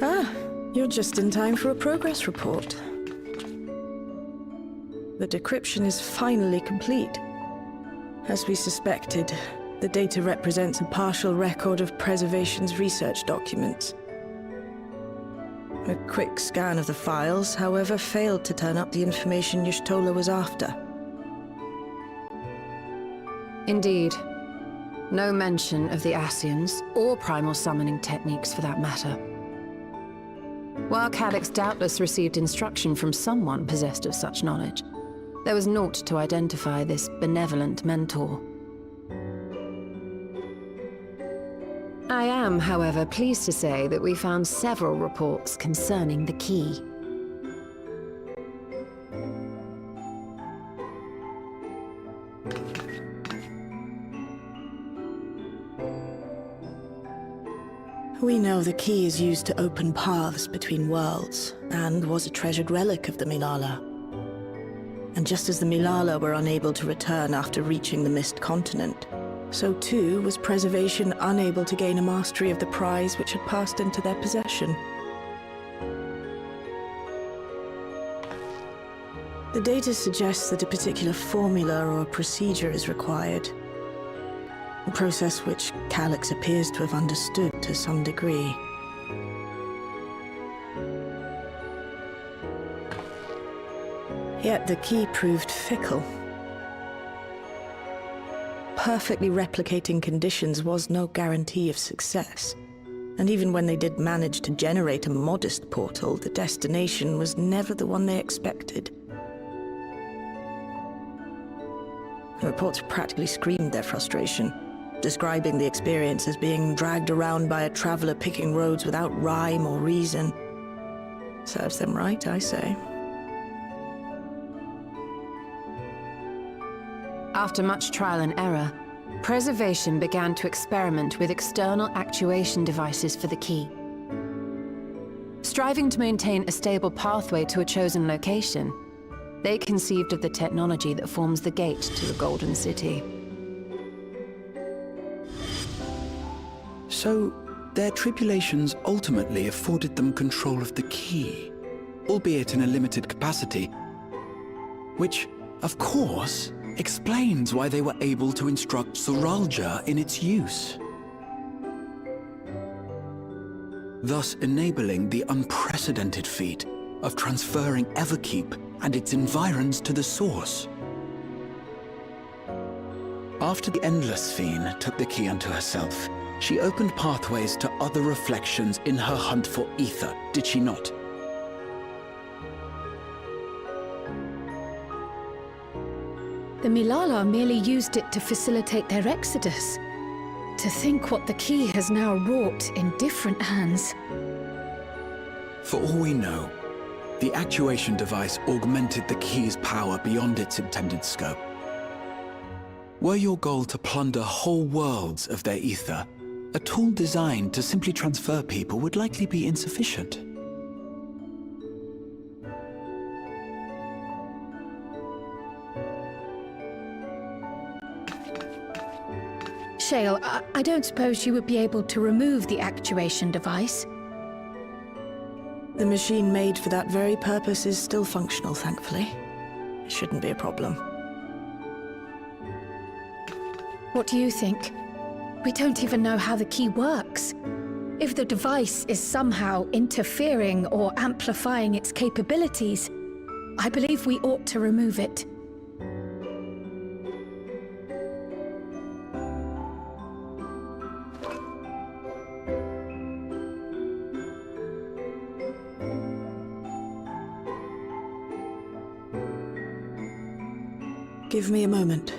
Ah, you're just in time for a progress report. The decryption is finally complete. As we suspected, the data represents a partial record of Preservation's research documents. A quick scan of the files, however, failed to turn up the information Y'shtola was after. Indeed. No mention of the Ascians, or primal summoning techniques for that matter. While Calix doubtless received instruction from someone possessed of such knowledge, there was naught to identify this benevolent mentor. I am, however, pleased to say that we found several reports concerning the key. We know the key is used to open paths between worlds, and was a treasured relic of the Milala. And just as the Milala were unable to return after reaching the Mist Continent, so too was Preservation unable to gain a mastery of the prize which had passed into their possession. The data suggests that a particular formula or procedure is required. A process which Calix appears to have understood to some degree. Yet the key proved fickle. Perfectly replicating conditions was no guarantee of success. And even when they did manage to generate a modest portal, the destination was never the one they expected. The reports practically screamed their frustration, describing the experience as being dragged around by a traveler picking roads without rhyme or reason. Serves them right, I say. After much trial and error, Preservation began to experiment with external actuation devices for the key. Striving to maintain a stable pathway to a chosen location, they conceived of the technology that forms the gate to the Golden City. So, their tribulations ultimately afforded them control of the key, albeit in a limited capacity, which, of course, explains why they were able to instruct Zoralja in its use, thus enabling the unprecedented feat of transferring Everkeep and its environs to the Source. After the Endless Fiend took the key unto herself, she opened pathways to other reflections in her hunt for ether, did she not? The Milala merely used it to facilitate their exodus. To think what the key has now wrought in different hands. For all we know, the actuation device augmented the key's power beyond its intended scope. Were your goal to plunder whole worlds of their ether, a tool designed to simply transfer people would likely be insufficient. Shale, I don't suppose you would be able to remove the actuation device? The machine made for that very purpose is still functional, thankfully. It shouldn't be a problem. What do you think? We don't even know how the key works. If the device is somehow interfering or amplifying its capabilities, I believe we ought to remove it. Give me a moment.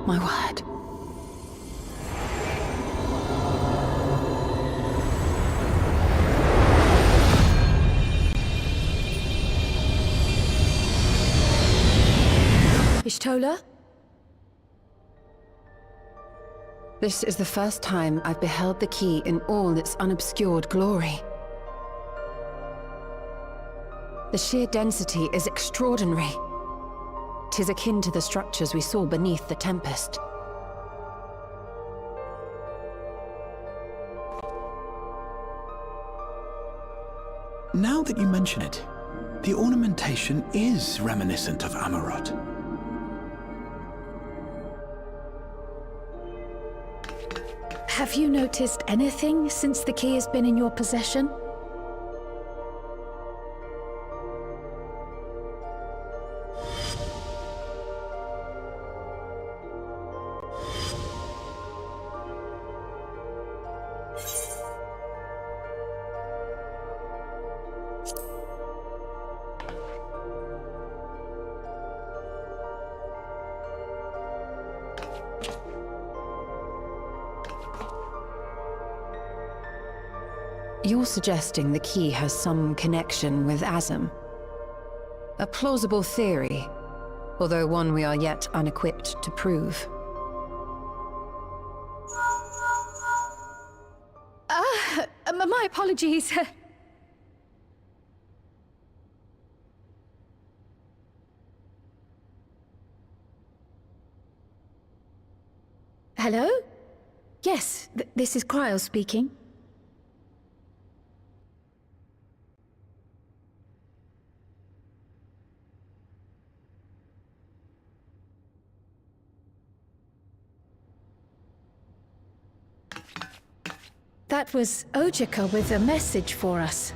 My word. Y'shtola? This is the first time I've beheld the key in all its unobscured glory. The sheer density is extraordinary. 'Tis akin to the structures we saw beneath the Tempest. Now that you mention it, the ornamentation is reminiscent of Amarot. Have you noticed anything since the key has been in your possession? You're suggesting the key has some connection with Azem. A plausible theory, although one we are yet unequipped to prove. My apologies. Hello? Yes, this is Cryo speaking. That was Ojika with a message for us.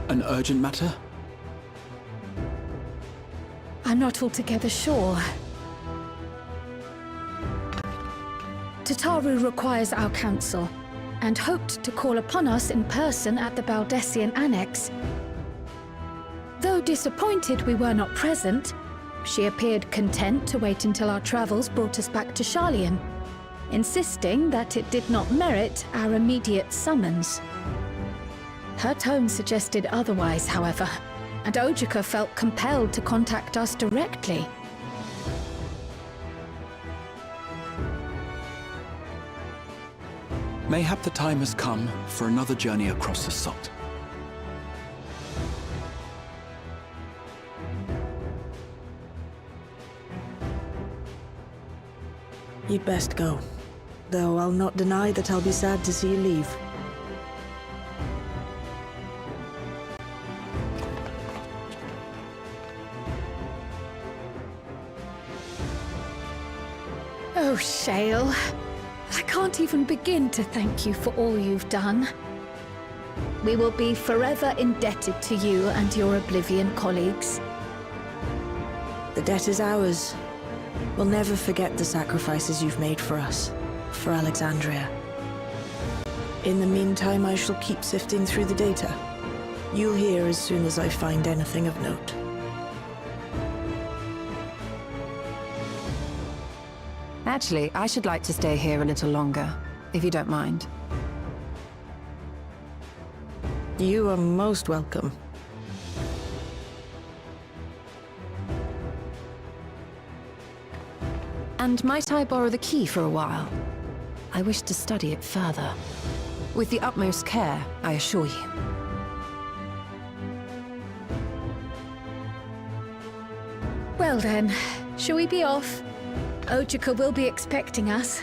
An urgent matter? I'm not altogether sure. Tataru requires our counsel, and hoped to call upon us in person at the Baldessian Annex. Though disappointed we were not present, she appeared content to wait until our travels brought us back to Sharlayan, insisting that it did not merit our immediate summons. Her tone suggested otherwise, however, and Ojika felt compelled to contact us directly. Mayhap the time has come for another journey across the Salt. You'd best go. Though I'll not deny that I'll be sad to see you leave. Oh, Shale. I can't even begin to thank you for all you've done. We will be forever indebted to you and your Oblivion colleagues. The debt is ours. We'll never forget the sacrifices you've made for us, for Alexandria. In the meantime, I shall keep sifting through the data. You'll hear as soon as I find anything of note. Actually, I should like to stay here a little longer, if you don't mind. You are most welcome. And might I borrow the key for a while? I wish to study it further. With the utmost care, I assure you. Well then, shall we be off? Ochika will be expecting us.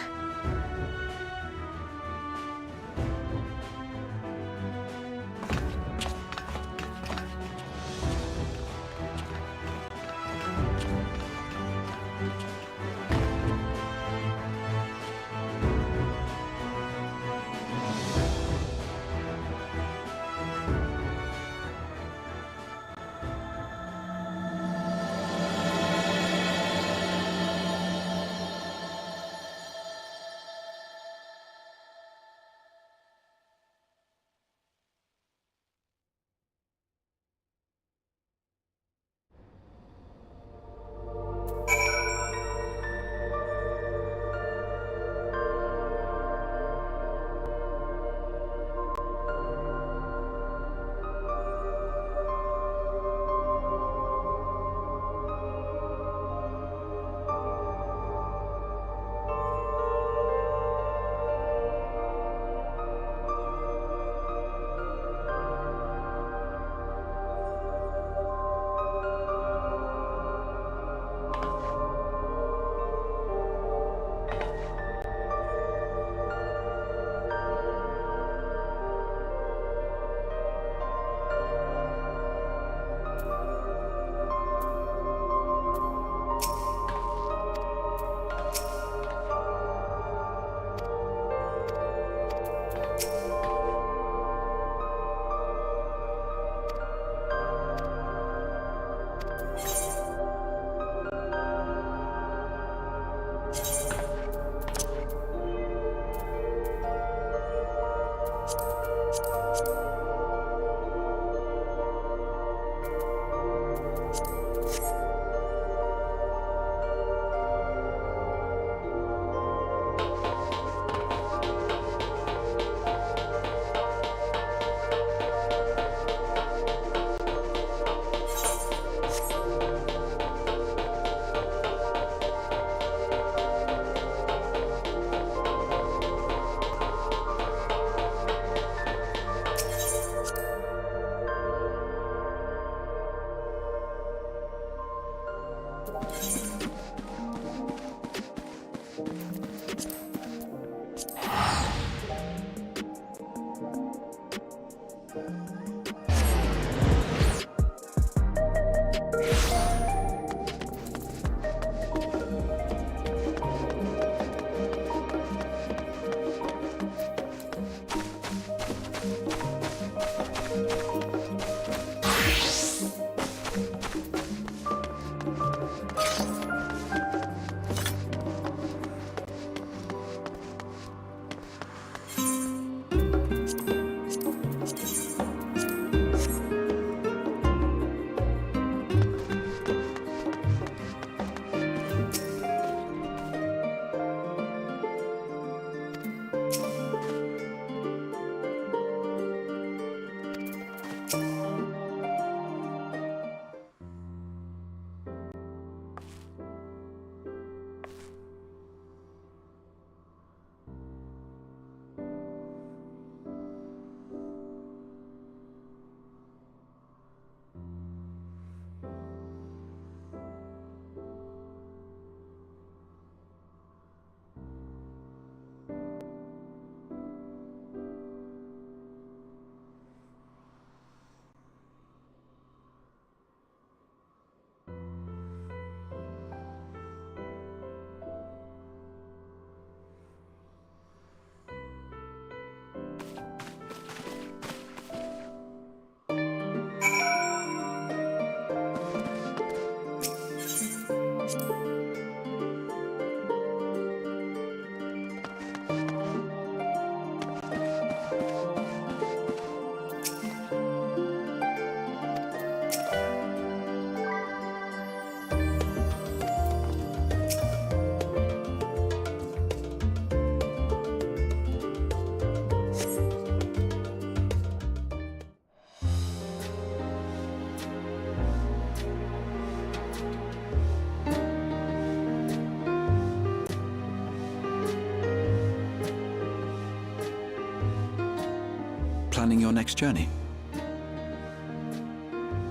planning your next journey?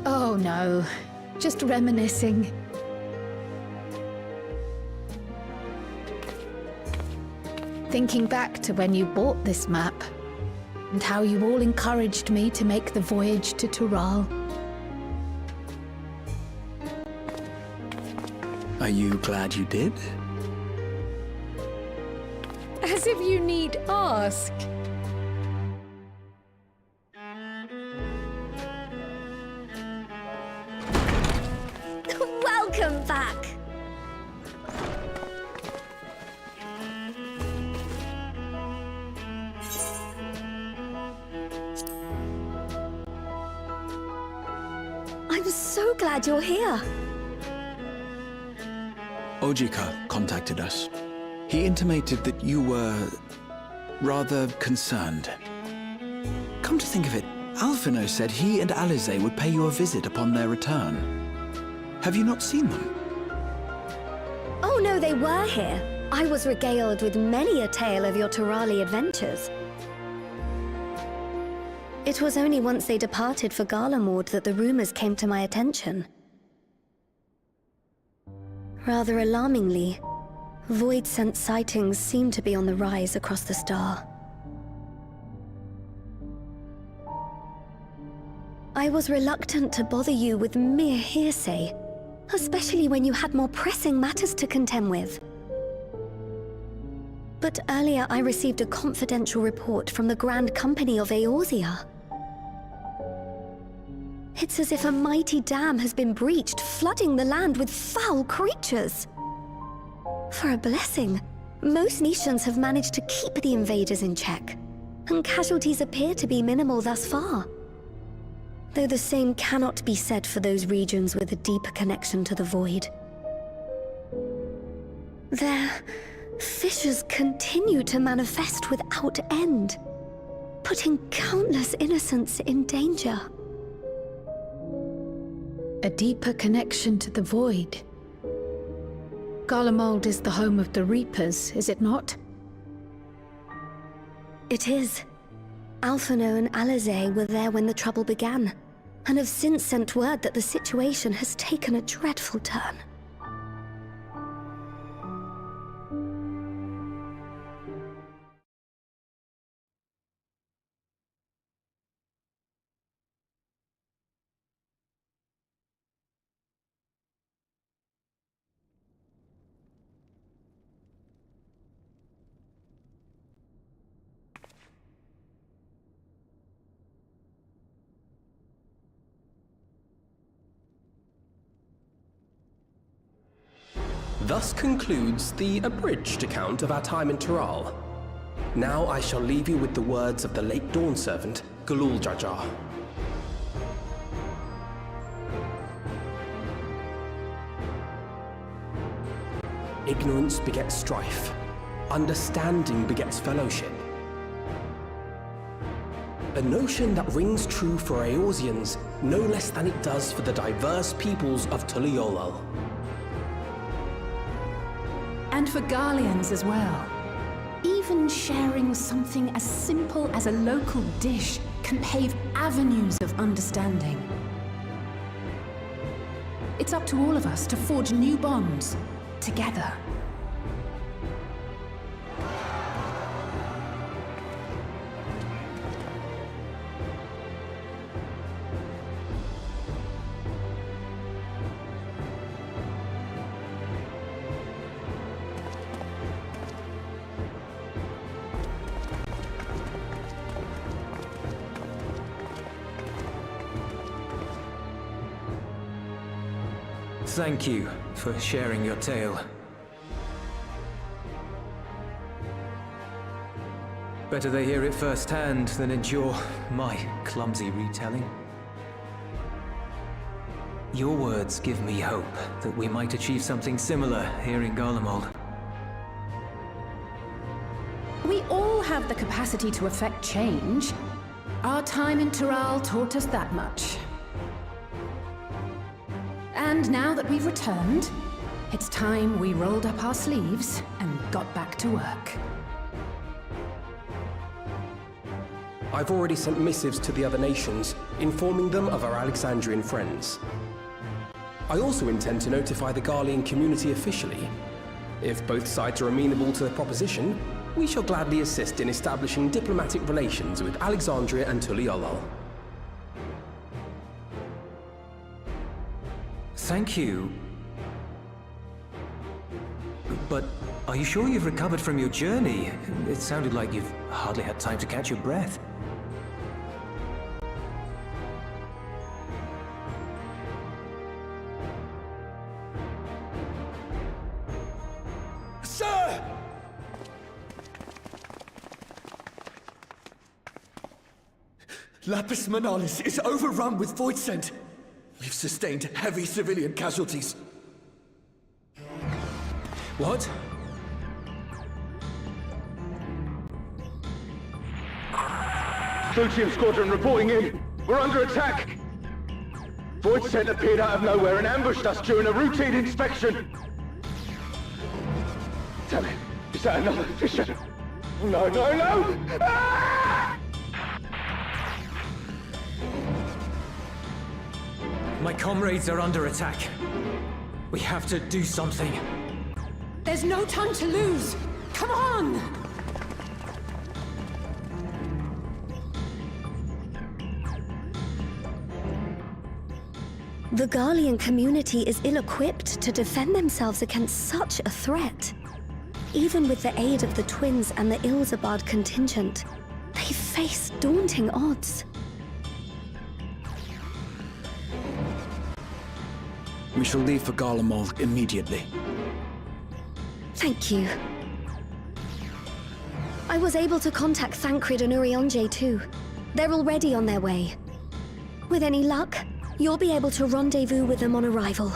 Oh no, just reminiscing. Thinking back to when you bought this map, and how you all encouraged me to make the voyage to Tural. Are you glad you did? As if you need ask. Welcome back! I'm so glad you're here. Ojika contacted us. He intimated that you were rather concerned. Come to think of it, Alphino said he and Alize would pay you a visit upon their return. Have you not seen them? Oh no, they were here. I was regaled with many a tale of your Turali adventures. It was only once they departed for Garlemord that the rumors came to my attention. Rather alarmingly, void-sent sightings seem to be on the rise across the star. I was reluctant to bother you with mere hearsay, especially when you had more pressing matters to contend with. But earlier I received a confidential report from the Grand Company of Eorzea. It's as if a mighty dam has been breached, flooding the land with foul creatures. For a blessing, most nations have managed to keep the invaders in check, and casualties appear to be minimal thus far. Though the same cannot be said for those regions with a deeper connection to the void. Their fissures continue to manifest without end, putting countless innocents in danger. A deeper connection to the void. Garlemald is the home of the Reapers, is it not? It is. Alphino and Alize were there when the trouble began, and have since sent word that the situation has taken a dreadful turn. Thus concludes the abridged account of our time in Tural. Now I shall leave you with the words of the late Dawn Servant, Galul Jajar. Ignorance begets strife. Understanding begets fellowship. A notion that rings true for Eorzeans no less than it does for the diverse peoples of Tuliolal. And for Garleans as well. Even sharing something as simple as a local dish can pave avenues of understanding. It's up to all of us to forge new bonds, together. Thank you for sharing your tale. Better they hear it firsthand than endure my clumsy retelling. Your words give me hope that we might achieve something similar here in Garlemald. We all have the capacity to affect change. Our time in Tural taught us that much. And now that we've returned, it's time we rolled up our sleeves and got back to work. I've already sent missives to the other nations, informing them of our Alexandrian friends. I also intend to notify the Garlean community officially. If both sides are amenable to the proposition, we shall gladly assist in establishing diplomatic relations with Alexandria and Tuliolol. Thank you. But are you sure you've recovered from your journey? It sounded like you've hardly had time to catch your breath. Sir! Lapis Manalis is overrun with void scent. We've sustained heavy civilian casualties. What? Ffxiv squadron reporting in. We're under attack. Void scent appeared out of nowhere and ambushed us during a routine inspection. Damn it. Is that another fisher? No, no, no! Ah! My comrades are under attack. We have to do something. There's no time to lose! Come on! The Garlean community is ill-equipped to defend themselves against such a threat. Even with the aid of the twins and the Ilzabard contingent, they face daunting odds. We shall leave for Garlemald immediately. Thank you. I was able to contact Thancred and Urianger too. They're already on their way. With any luck, you'll be able to rendezvous with them on arrival.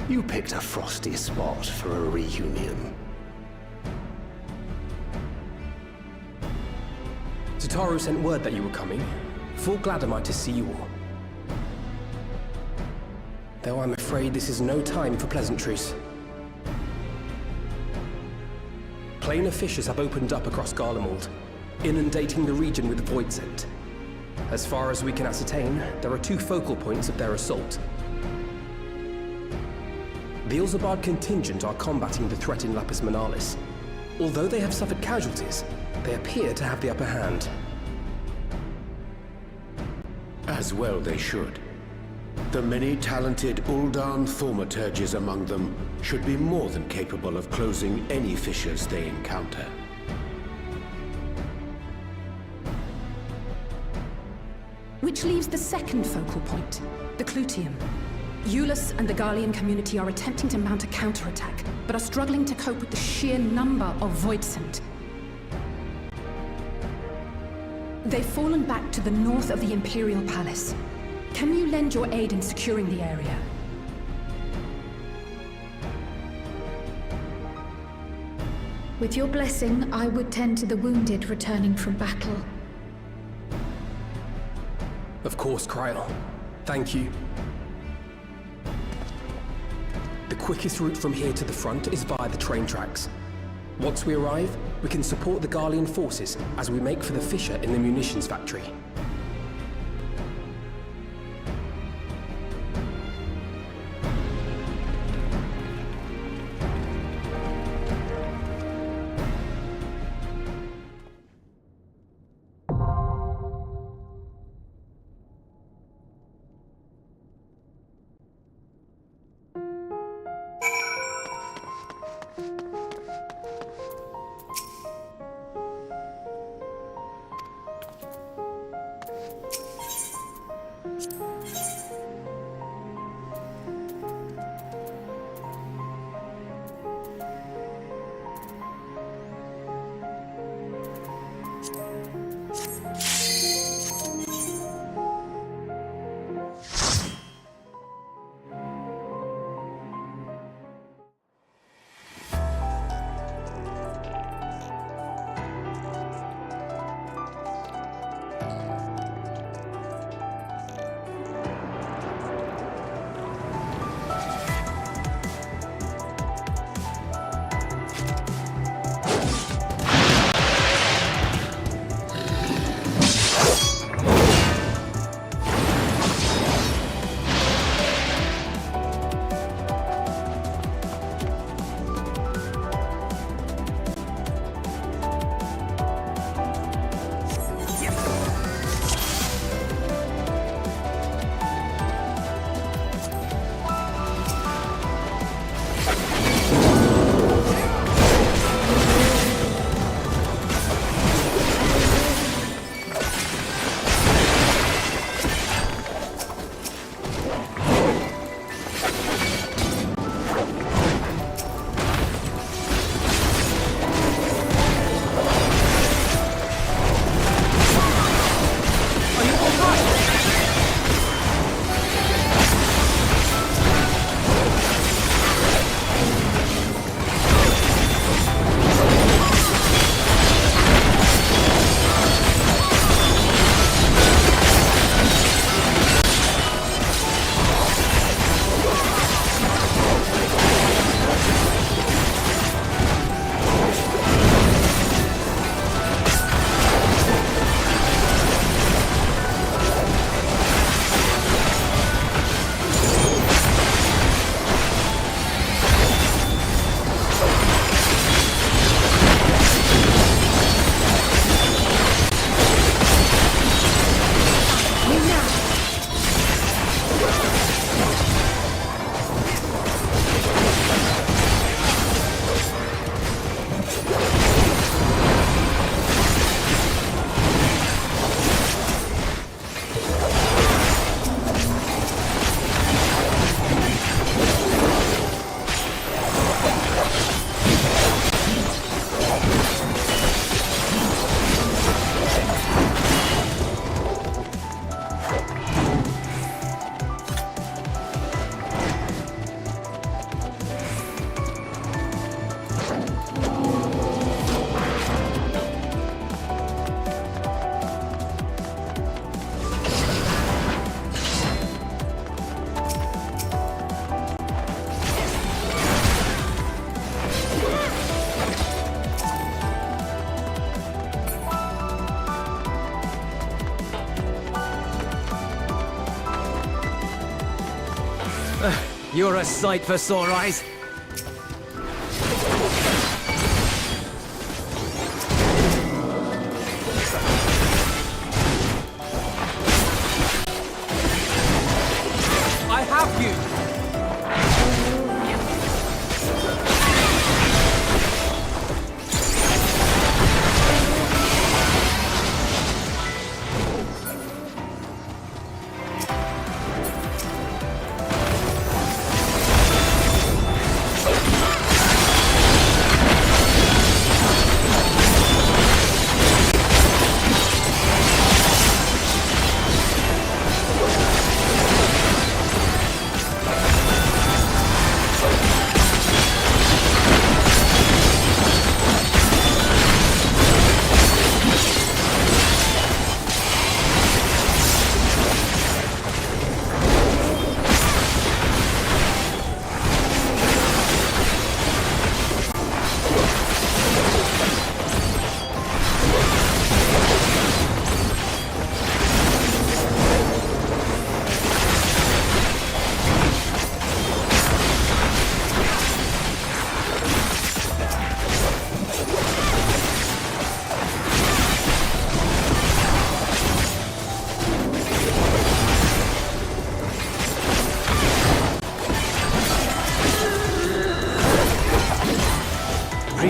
You picked a frosty spot for a reunion. Tataru sent word that you were coming. Full glad am I to see you all. Though I'm afraid this is no time for pleasantries. Planar fissures have opened up across Garlemald, inundating the region with void scent. As far as we can ascertain, there are two focal points of their assault. The Ilzabard contingent are combating the threat in Lapis Manalis. Although they have suffered casualties, they appear to have the upper hand. As well they should. The many talented Uldan thaumaturges among them should be more than capable of closing any fissures they encounter. Which leaves the second focal point, the Clutium. Eulus and the Garlean community are attempting to mount a counterattack, but are struggling to cope with the sheer number of Voidsent. They've fallen back to the north of the Imperial Palace. Can you lend your aid in securing the area? With your blessing, I would tend to the wounded returning from battle. Of course, Kryl. Thank you. The quickest route from here to the front is via the train tracks. Once we arrive, we can support the Garlean forces as we make for the fissure in the munitions factory. You're a sight for sore eyes.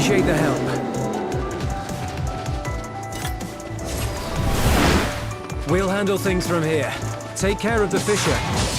Appreciate the help. We'll handle things from here. Take care of the fissure.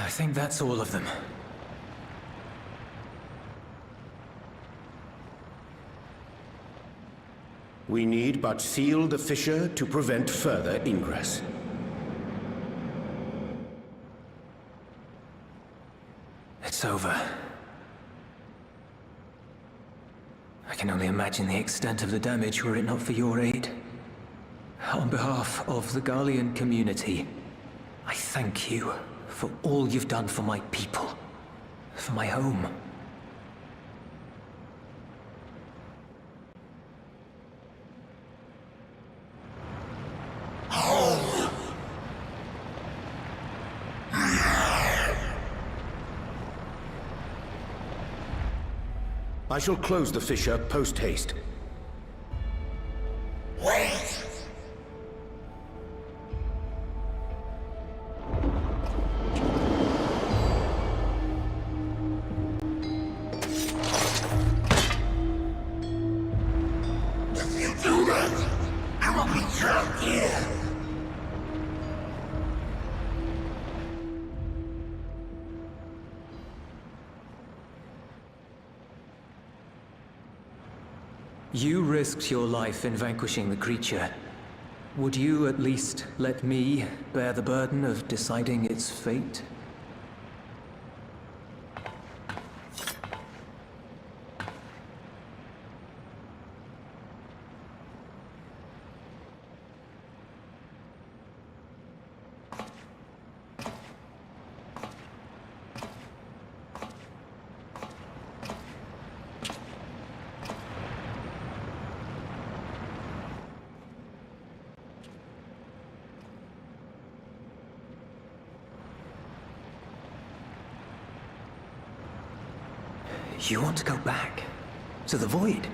I think that's all of them. We need but seal the fissure to prevent further ingress. It's over. I can only imagine the extent of the damage were it not for your aid. On behalf of the Garlean community, I thank you for all you've done for my people, for my home. I shall close the fissure post-haste. Wait! If you do that, I will be trapped here. You risked your life in vanquishing the creature. Would you at least let me bear the burden of deciding its fate? You want to go back? To the Void?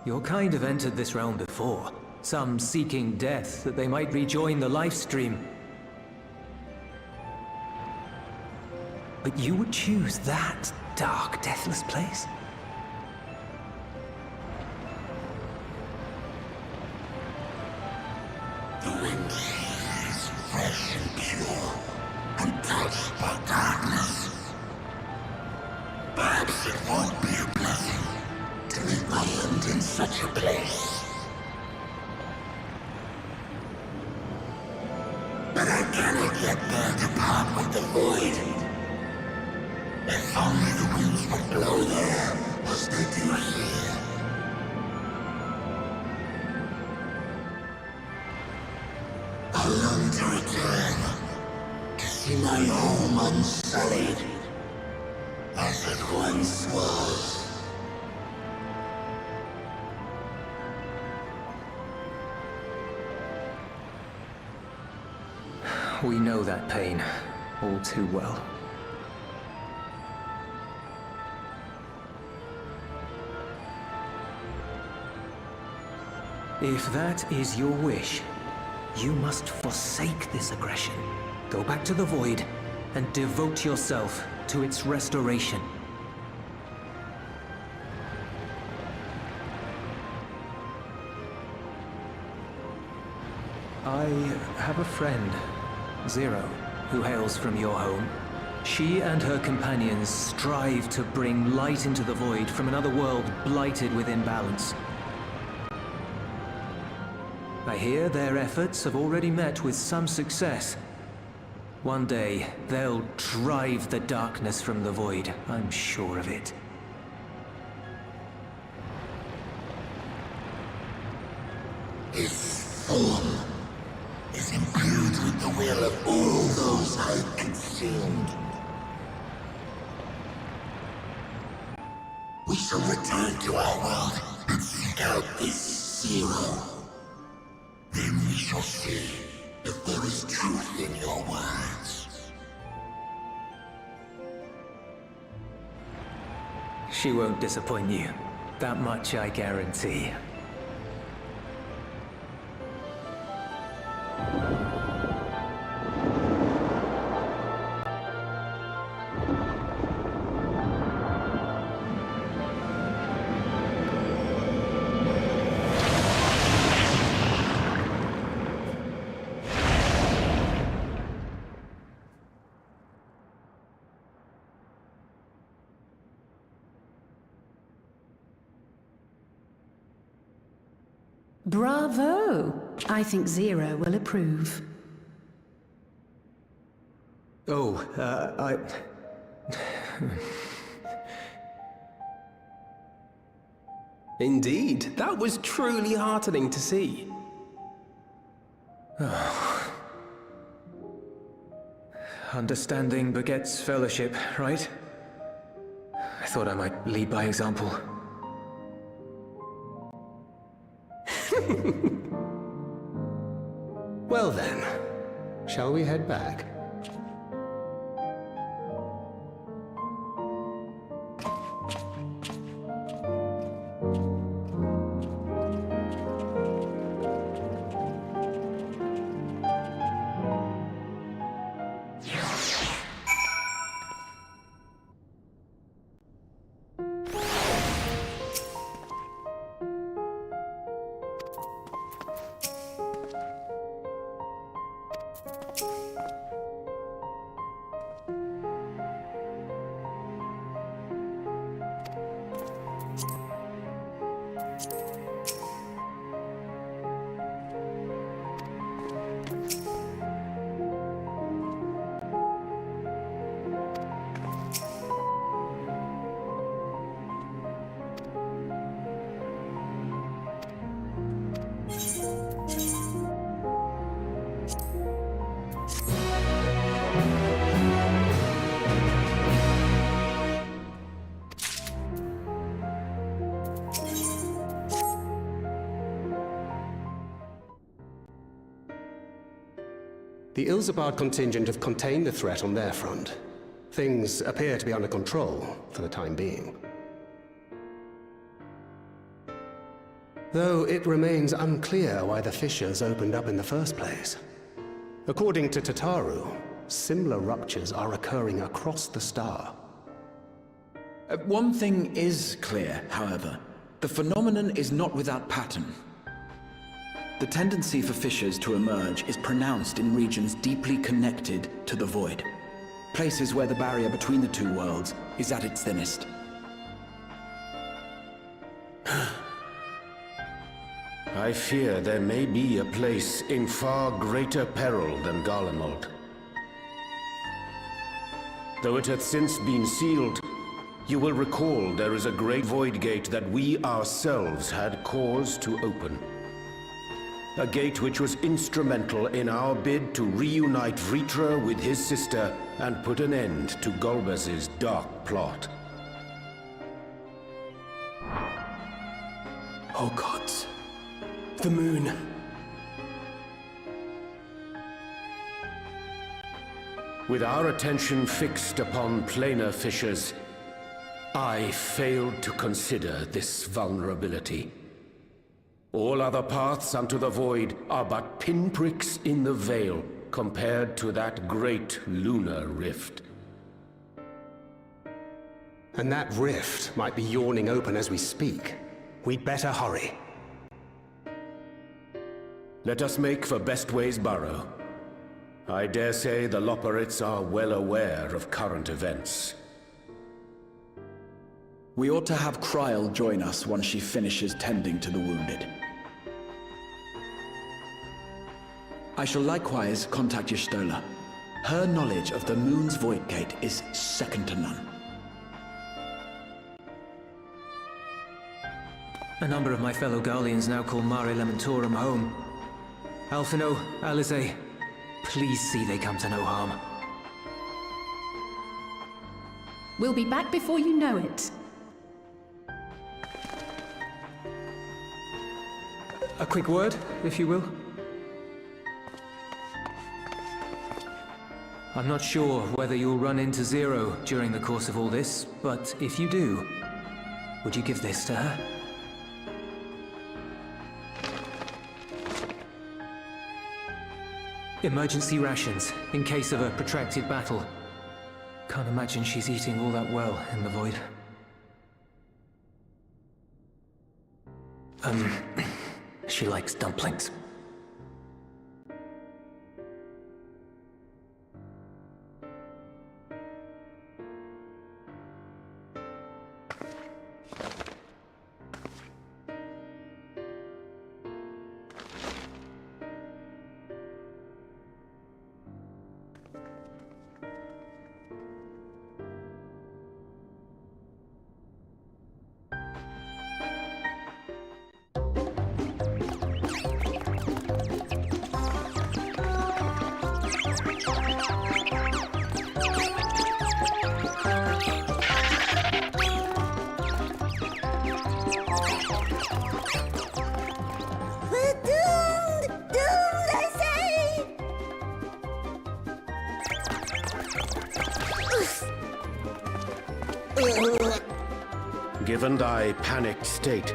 Your kind have entered this realm before. Some seeking death that they might rejoin the life stream. But you would choose that dark, deathless place? The wind is fresh and pure, untouched by darkness. Perhaps it won't be a blessing to meet my end in such a place. But I cannot yet bear to part with the Void. If only the winds would blow there as they do here. I long to return, to see my home unsullied, as it once was. We know that pain all too well. If that is your wish, you must forsake this aggression. Go back to the Void and devote yourself to its restoration. I have a friend, Zero, who hails from your home. She and her companions strive to bring light into the Void from another world blighted with imbalance. I hear their efforts have already met with some success. One day, they'll drive the darkness from the Void, I'm sure of it. His form is imbued with the will of all those I've consumed. We shall return to our world and seek out this Zero. Then we shall see if there is truth in your words. She won't disappoint you. That much I guarantee. Bravo! I think Zero will approve. Oh, Indeed, that was truly heartening to see. Understanding begets fellowship, right? I thought I might lead by example. Well then, shall we head back? The Ilzabard contingent have contained the threat on their front. Things appear to be under control, for the time being. Though it remains unclear why the fissures opened up in the first place. According to Tataru, similar ruptures are occurring across the star. One thing is clear, however. The phenomenon is not without pattern. The tendency for fissures to emerge is pronounced in regions deeply connected to the void. Places where the barrier between the two worlds is at its thinnest. I fear there may be a place in far greater peril than Garlemald. Though it hath since been sealed, you will recall there is a great void gate that we ourselves had cause to open. A gate which was instrumental in our bid to reunite Vritra with his sister and put an end to Golbez's dark plot. Oh gods. The moon. With our attention fixed upon planar fissures, I failed to consider this vulnerability. All other paths unto the void are but pinpricks in the veil compared to that great lunar rift. And that rift might be yawning open as we speak. We'd better hurry. Let us make for Bestway's burrow. I dare say the Loporrits are well aware of current events. We ought to have Kryl join us once she finishes tending to the wounded. I shall likewise contact Y'shtola. Her knowledge of the moon's void gate is second to none. A number of my fellow Garleans now call Mare Lamentorum home. Alphino, Alize, please see they come to no harm. We'll be back before you know it. A quick word, if you will. I'm not sure whether you'll run into Zero during the course of all this, but if you do, would you give this to her? Emergency rations, in case of a protracted battle. Can't imagine she's eating all that well in the void. She likes dumplings. We're doomed! Doomed, I say! Given thy panicked state,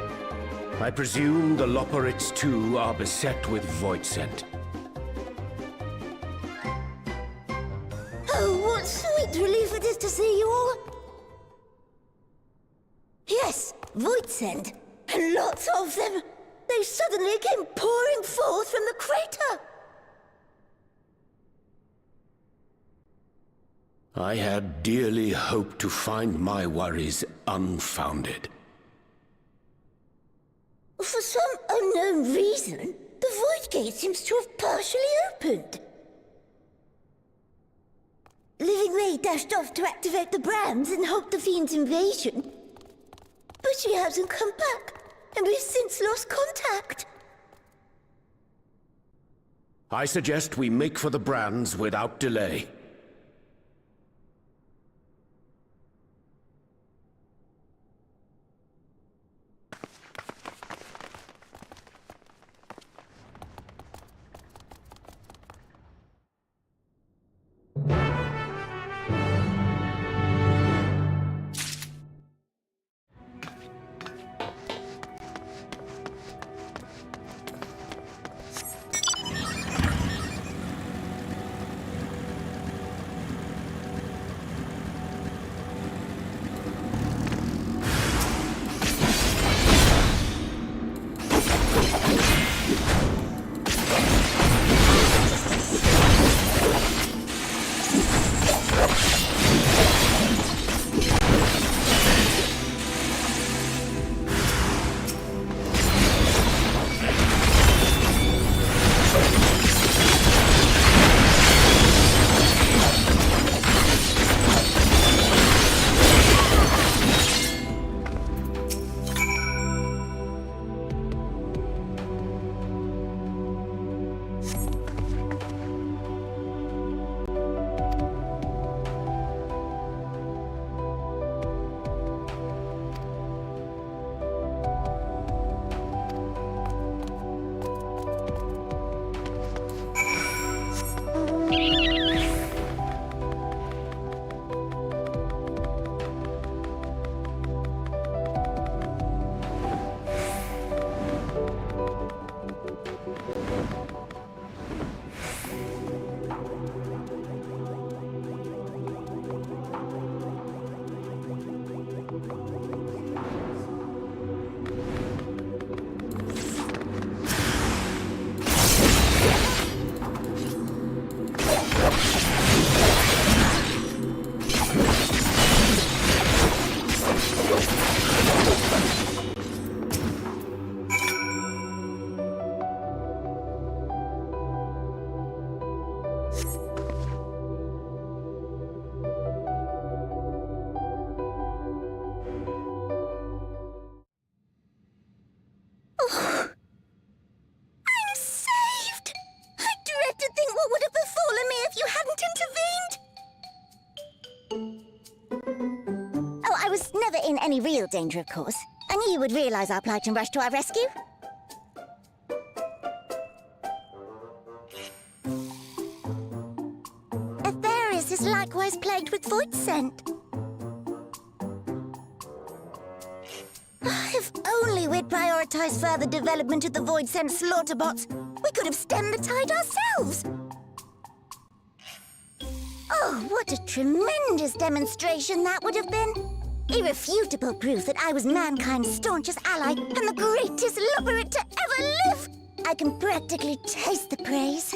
I presume the Loporrits too are beset with void scent. Oh, what sweet relief it is to see you all! Yes, void scent, and lots of them! They suddenly came pouring forth from the crater! I had dearly hoped to find my worries unfounded. For some unknown reason, the Void Gate seems to have partially opened. Living Ray dashed off to activate the brands and halt the Fiend's invasion. But she hasn't come back, and we've since lost contact. I suggest we make for the brands without delay. In any real danger, of course. I knew you would realize our plight and rush to our rescue. Ffxiv is likewise plagued with void scent. If only we'd prioritized further development of the void scent slaughter bots, we could have stemmed the tide ourselves. Oh, what a tremendous demonstration that would have been! Irrefutable proof that I was mankind's staunchest ally and the greatest Loporrit to ever live! I can practically taste the praise.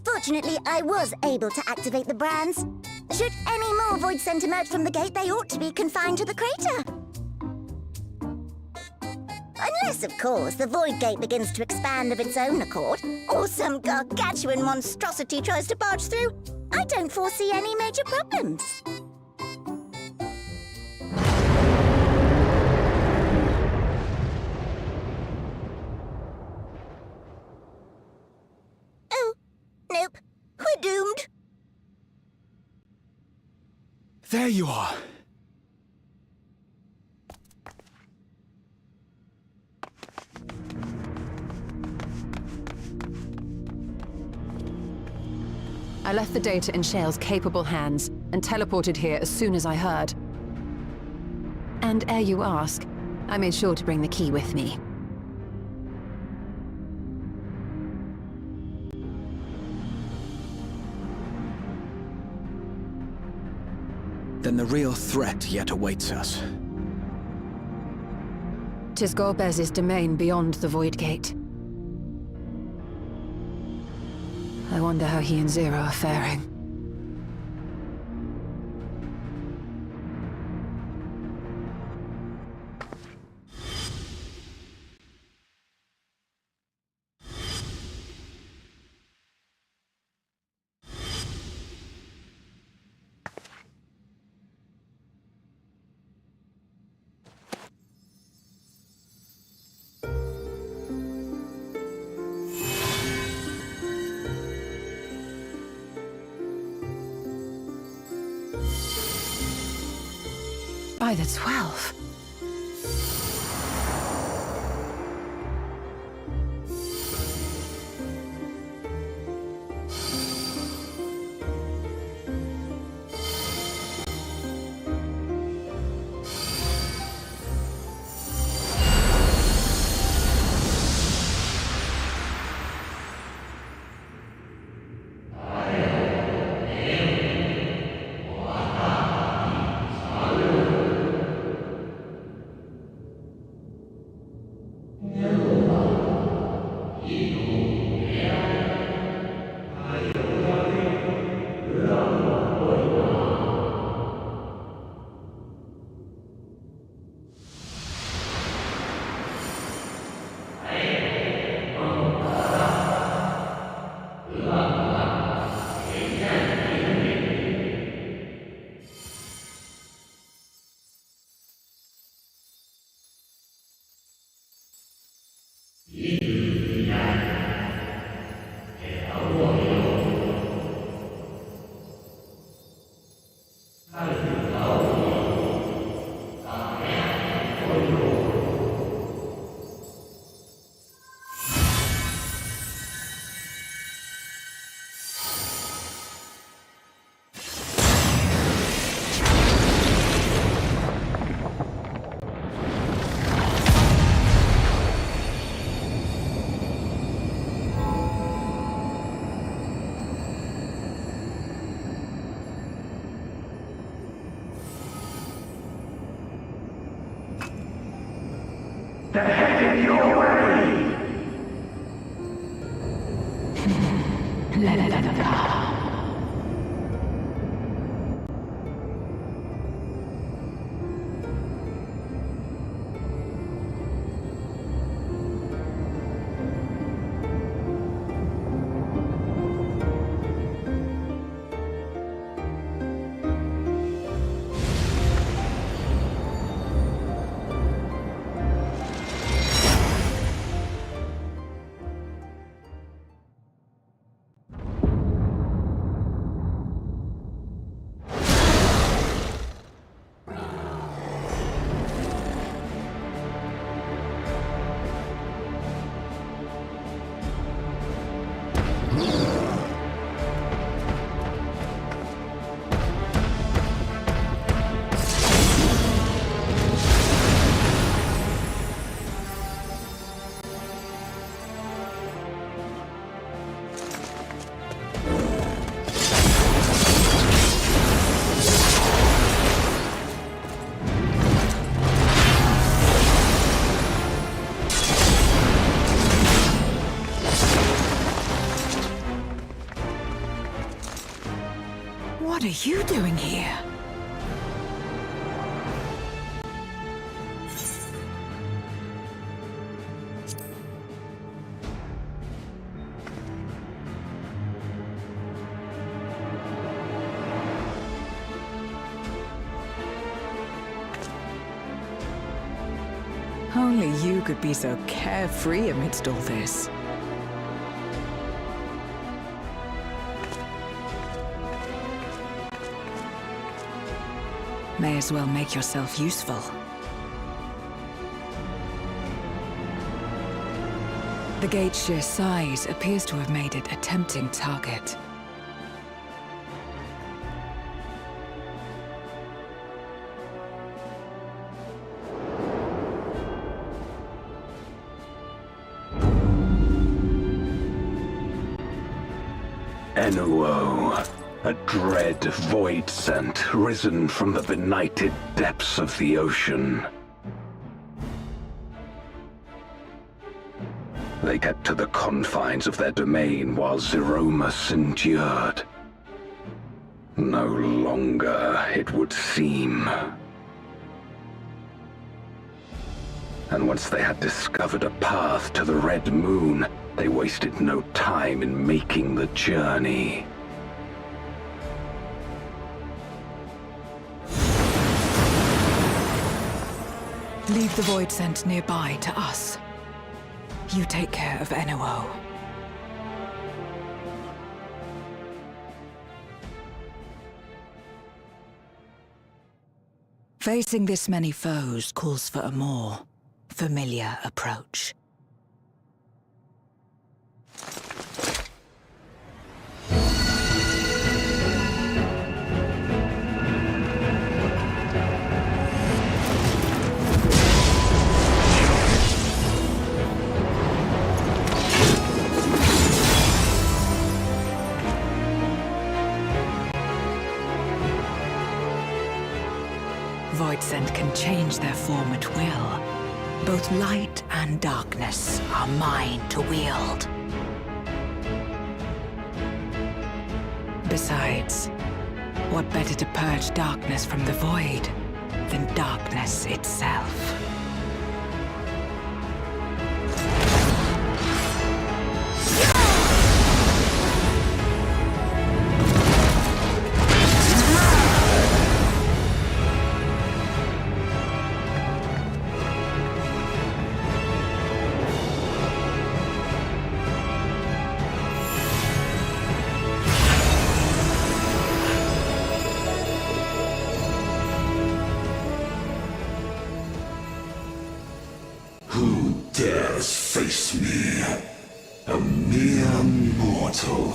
Fortunately, I was able to activate the brands. Should any more void scent emerge from the gate, they ought to be confined to the crater. Unless, of course, the Void Gate begins to expand of its own accord, or some gargantuan monstrosity tries to barge through, I don't foresee any major problems. Oh, nope. We're doomed. There you are. I left the data in Shale's capable hands and teleported here as soon as I heard. And ere you ask, I made sure to bring the key with me. Then the real threat yet awaits us. 'Tis Golbez's domain beyond the Void Gate. I wonder how he and Zero are faring. By the 12. They're headed your way! Let them come. What are you doing here? Only you could be so carefree amidst all this. May as well make yourself useful. The gate's sheer size appears to have made it a tempting target. Enuo, a dread void scent risen from the benighted depths of the ocean. They kept to the confines of their domain while Zeromus endured. No longer, it would seem. And once they had discovered a path to the Red Moon, they wasted no time in making the journey. Leave the void scent nearby to us. You take care of Enuo. Facing this many foes calls for a more familiar approach. Void scent can change their form at will. Both light and darkness are mine to wield. Besides, what better to purge darkness from the void than darkness itself? Who dares face me? A mere mortal.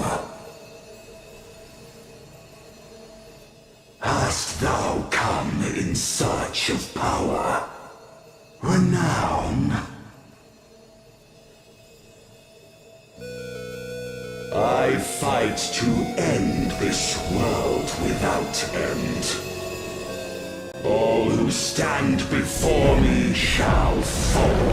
Hast thou come in search of power? Renown? I fight to end this world without end. All who stand before me shall fall.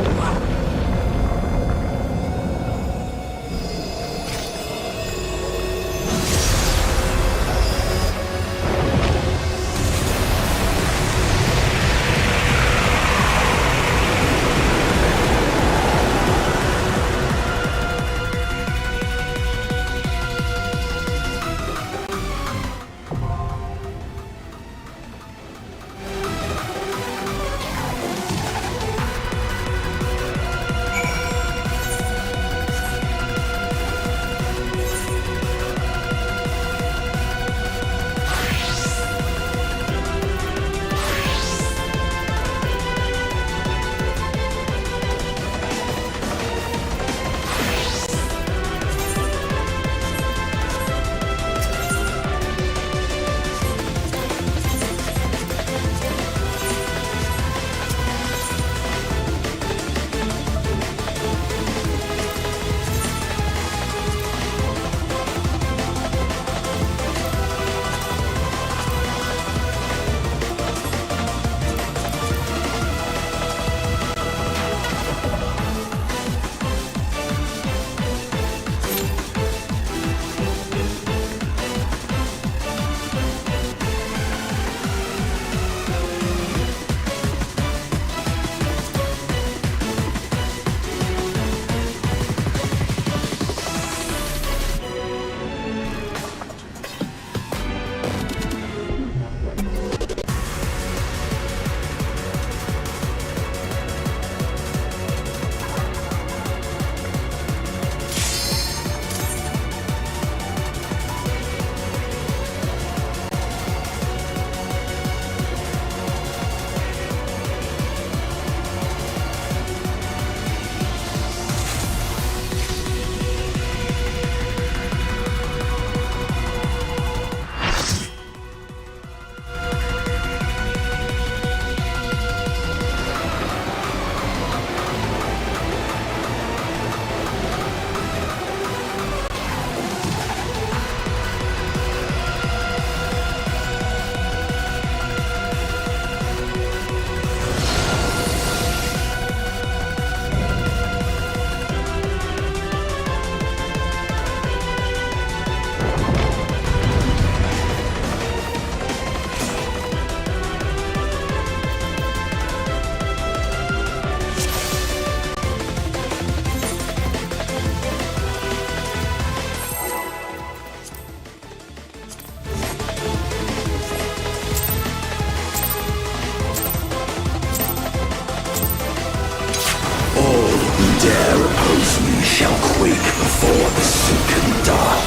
shall quake before the silken dark.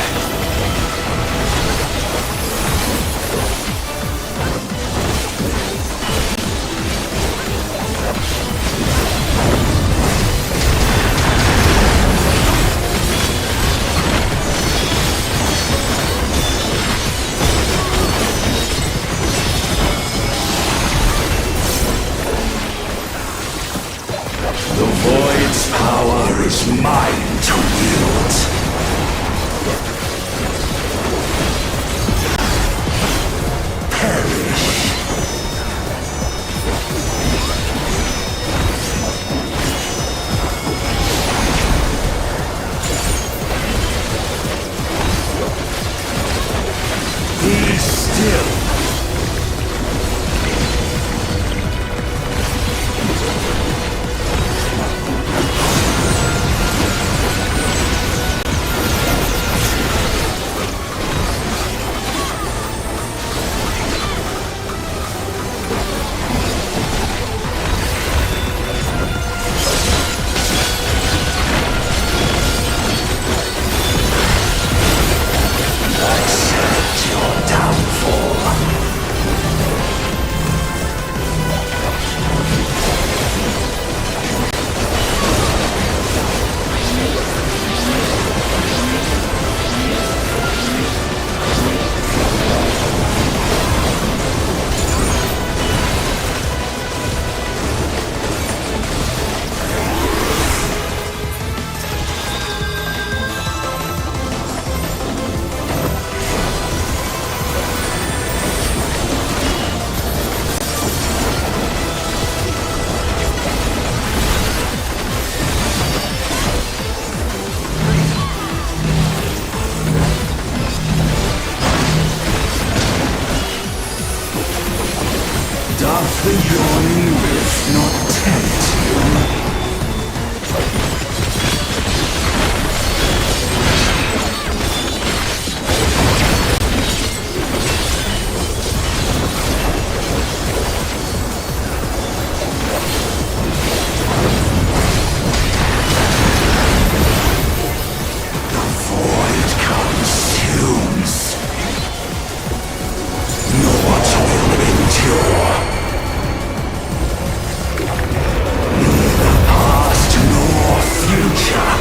The Void's power is mine to wield. Perish. Be still. Doth the yawning rift not tempt you? The void consumes. Naught will endure. Neither past nor future.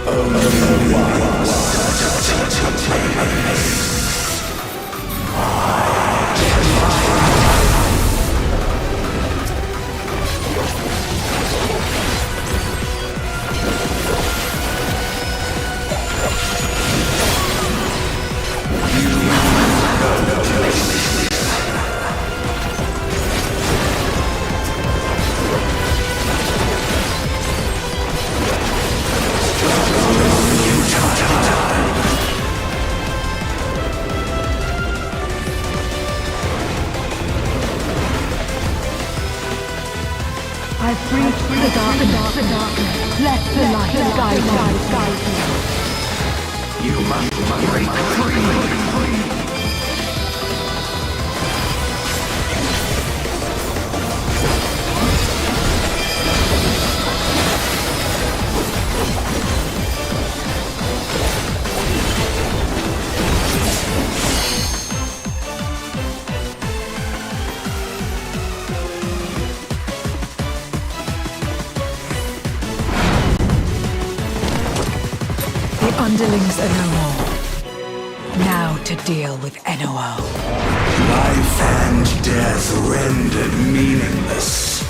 Only one I've breached the darkness. Let the light guide me. you must break free. The underlings are no more. Now to deal with NOO. Life and death rendered meaningless.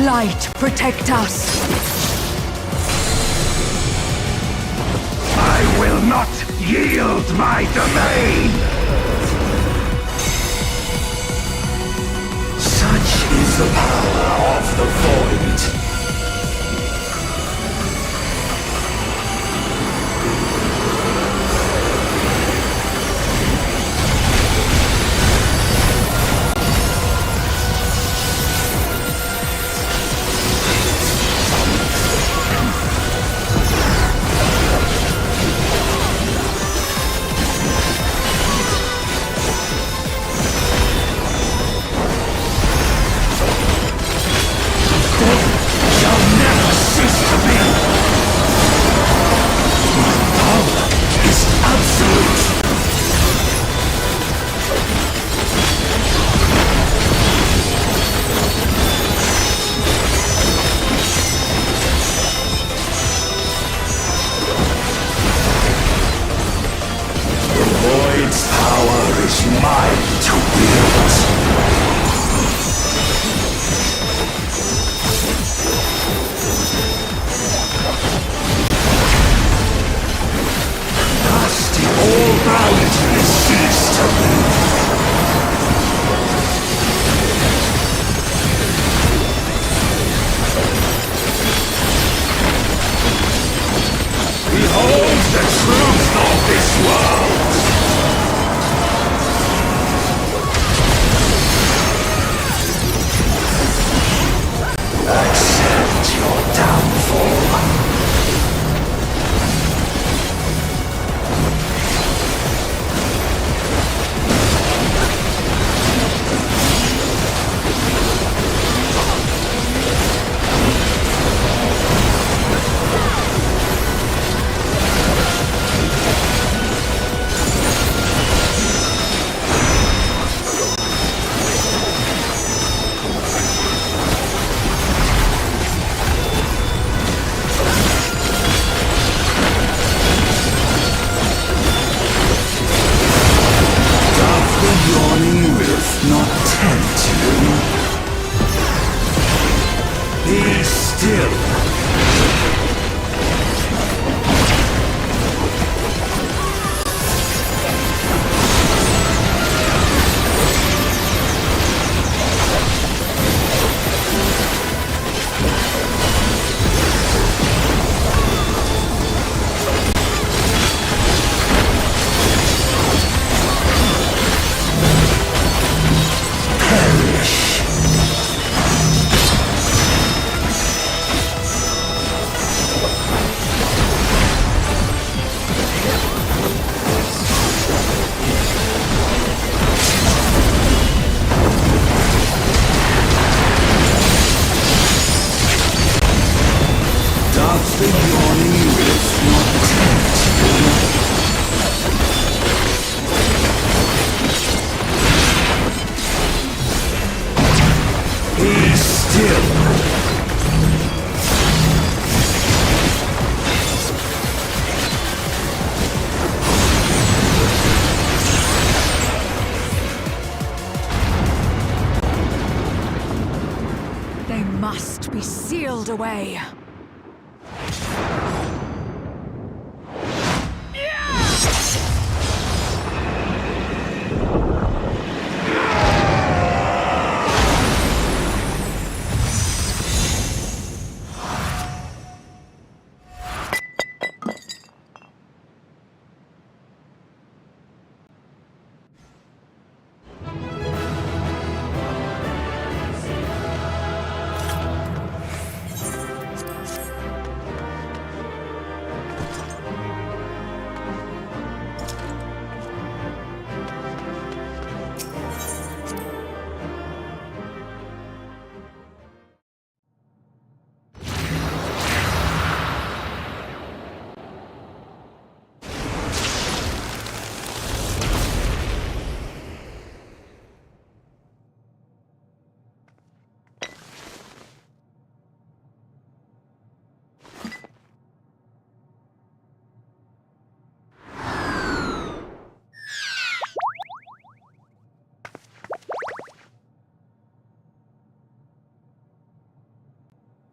Light, protect us! I will not yield my domain! Such is the power of the Void. Still! They must be sealed away.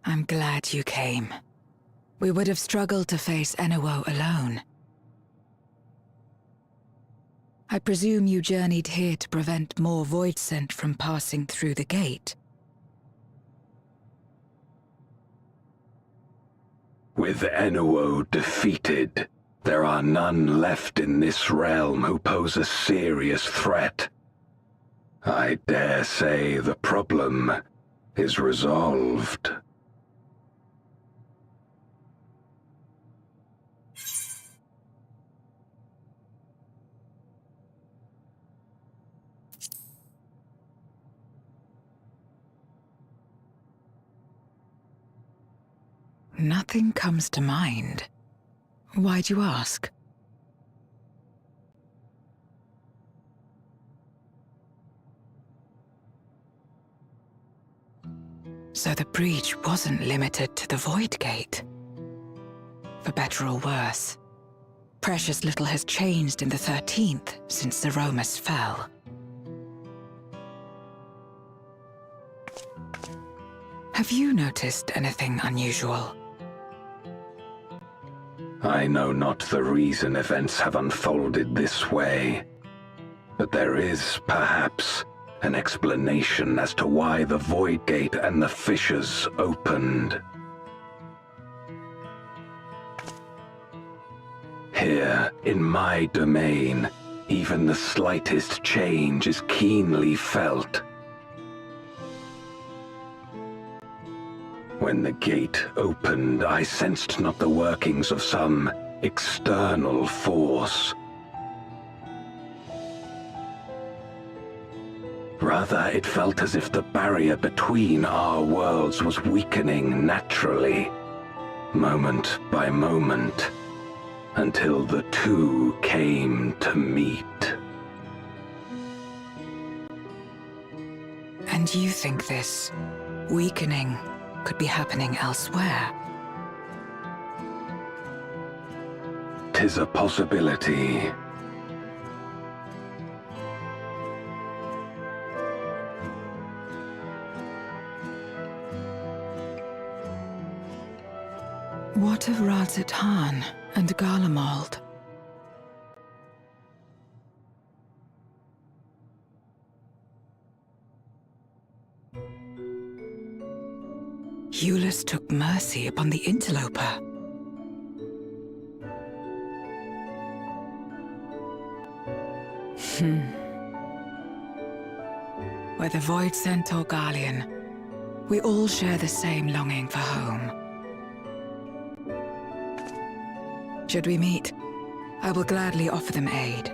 I'm glad you came. We would have struggled to face Enuo alone. I presume you journeyed here to prevent more Voidsent from passing through the gate. With Enuo defeated, there are none left in this realm who pose a serious threat. I dare say the problem is resolved. Nothing comes to mind. Why'd you ask? So the breach wasn't limited to the Void Gate. For better or worse, precious little has changed in the 13th since the Romus fell. Have you noticed anything unusual? I know not the reason events have unfolded this way, but there is, perhaps, an explanation as to why the Void Gate and the fissures opened. Here, in my domain, even the slightest change is keenly felt. When the gate opened, I sensed not the workings of some external force. Rather, it felt as if the barrier between our worlds was weakening naturally, moment by moment, until the two came to meet. And you think this weakening could be happening elsewhere? 'Tis a possibility. What of Razat Han and Garlemald? Eulus took mercy upon the interloper. Whether Voidsent or Garlean, we all share the same longing for home. Should we meet, I will gladly offer them aid.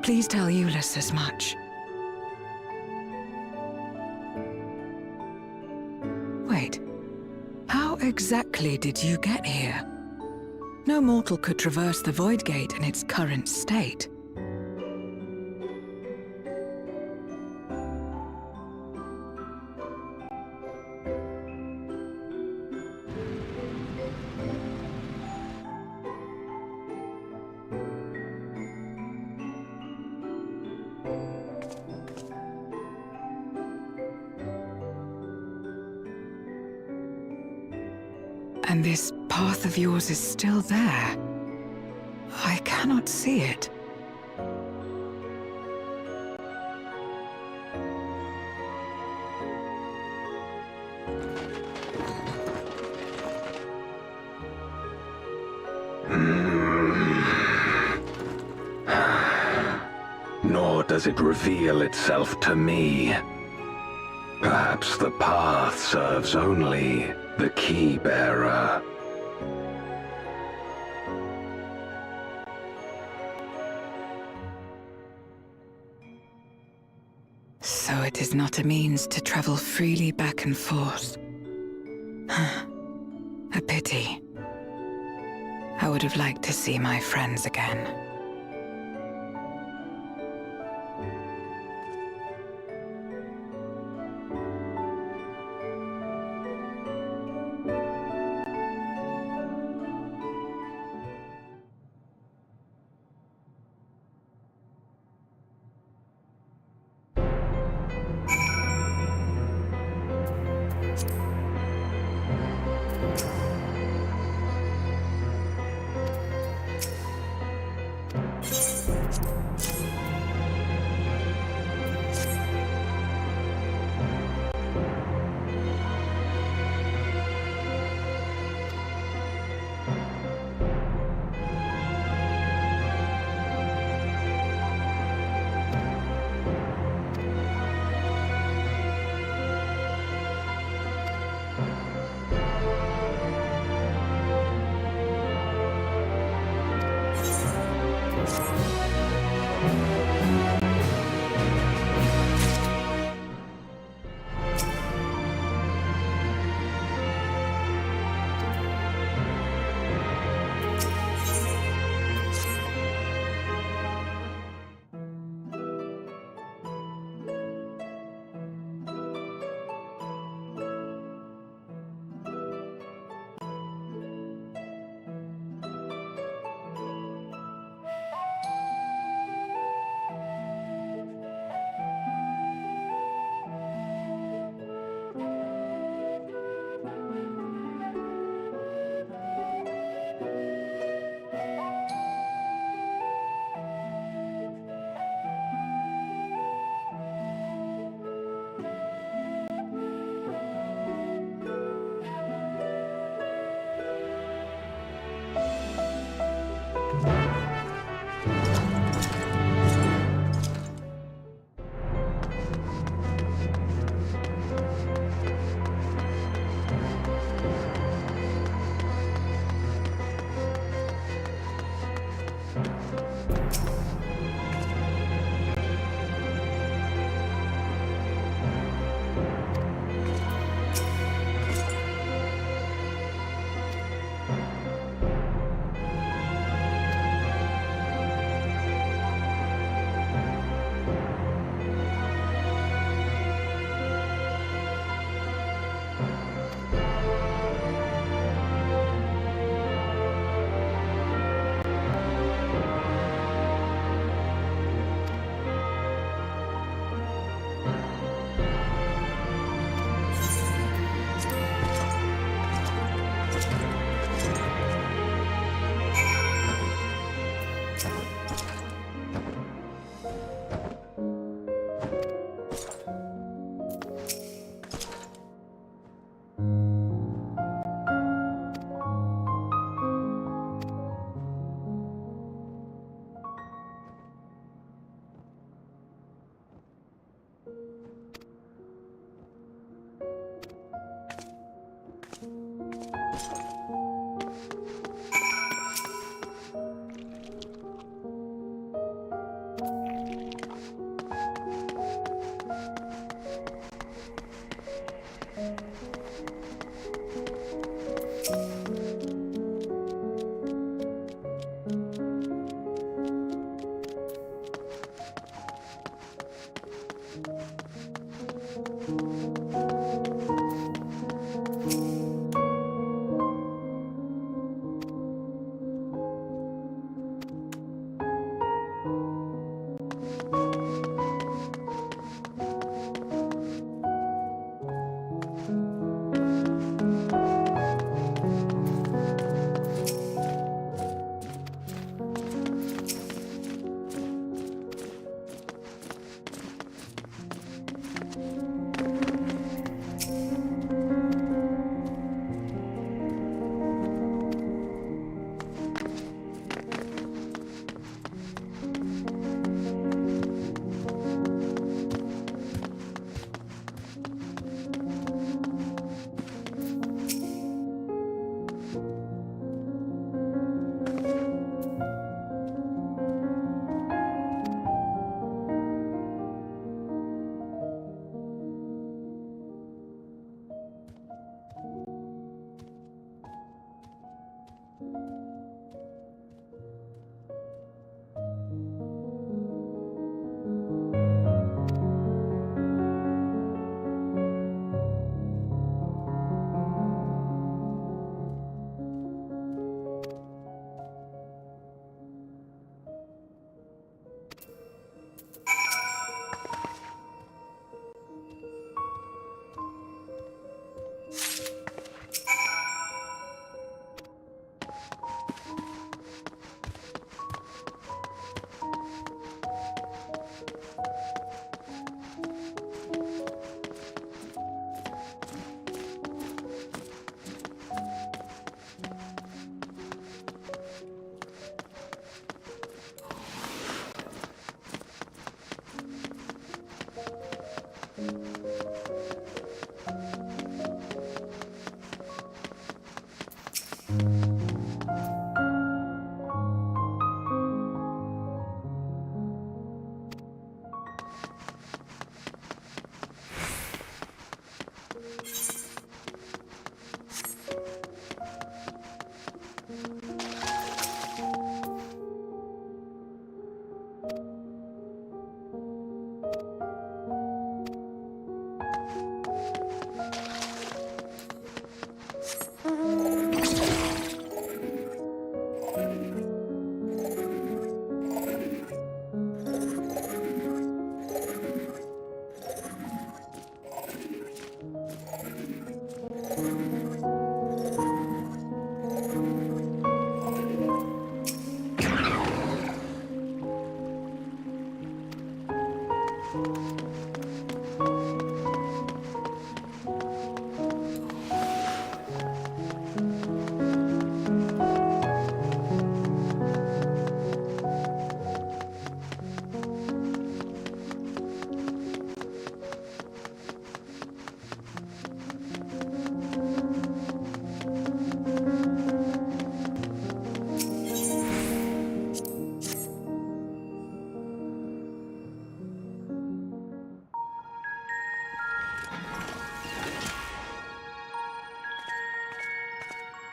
Please tell Eulus as much. Wait, how exactly did you get here? No mortal could traverse the Void Gate in its current state. And this path of yours is still there. I cannot see it. Nor does it reveal itself to me. Perhaps the path serves only the key bearer. So it is not a means to travel freely back and forth. A pity. I would have liked to see my friends again.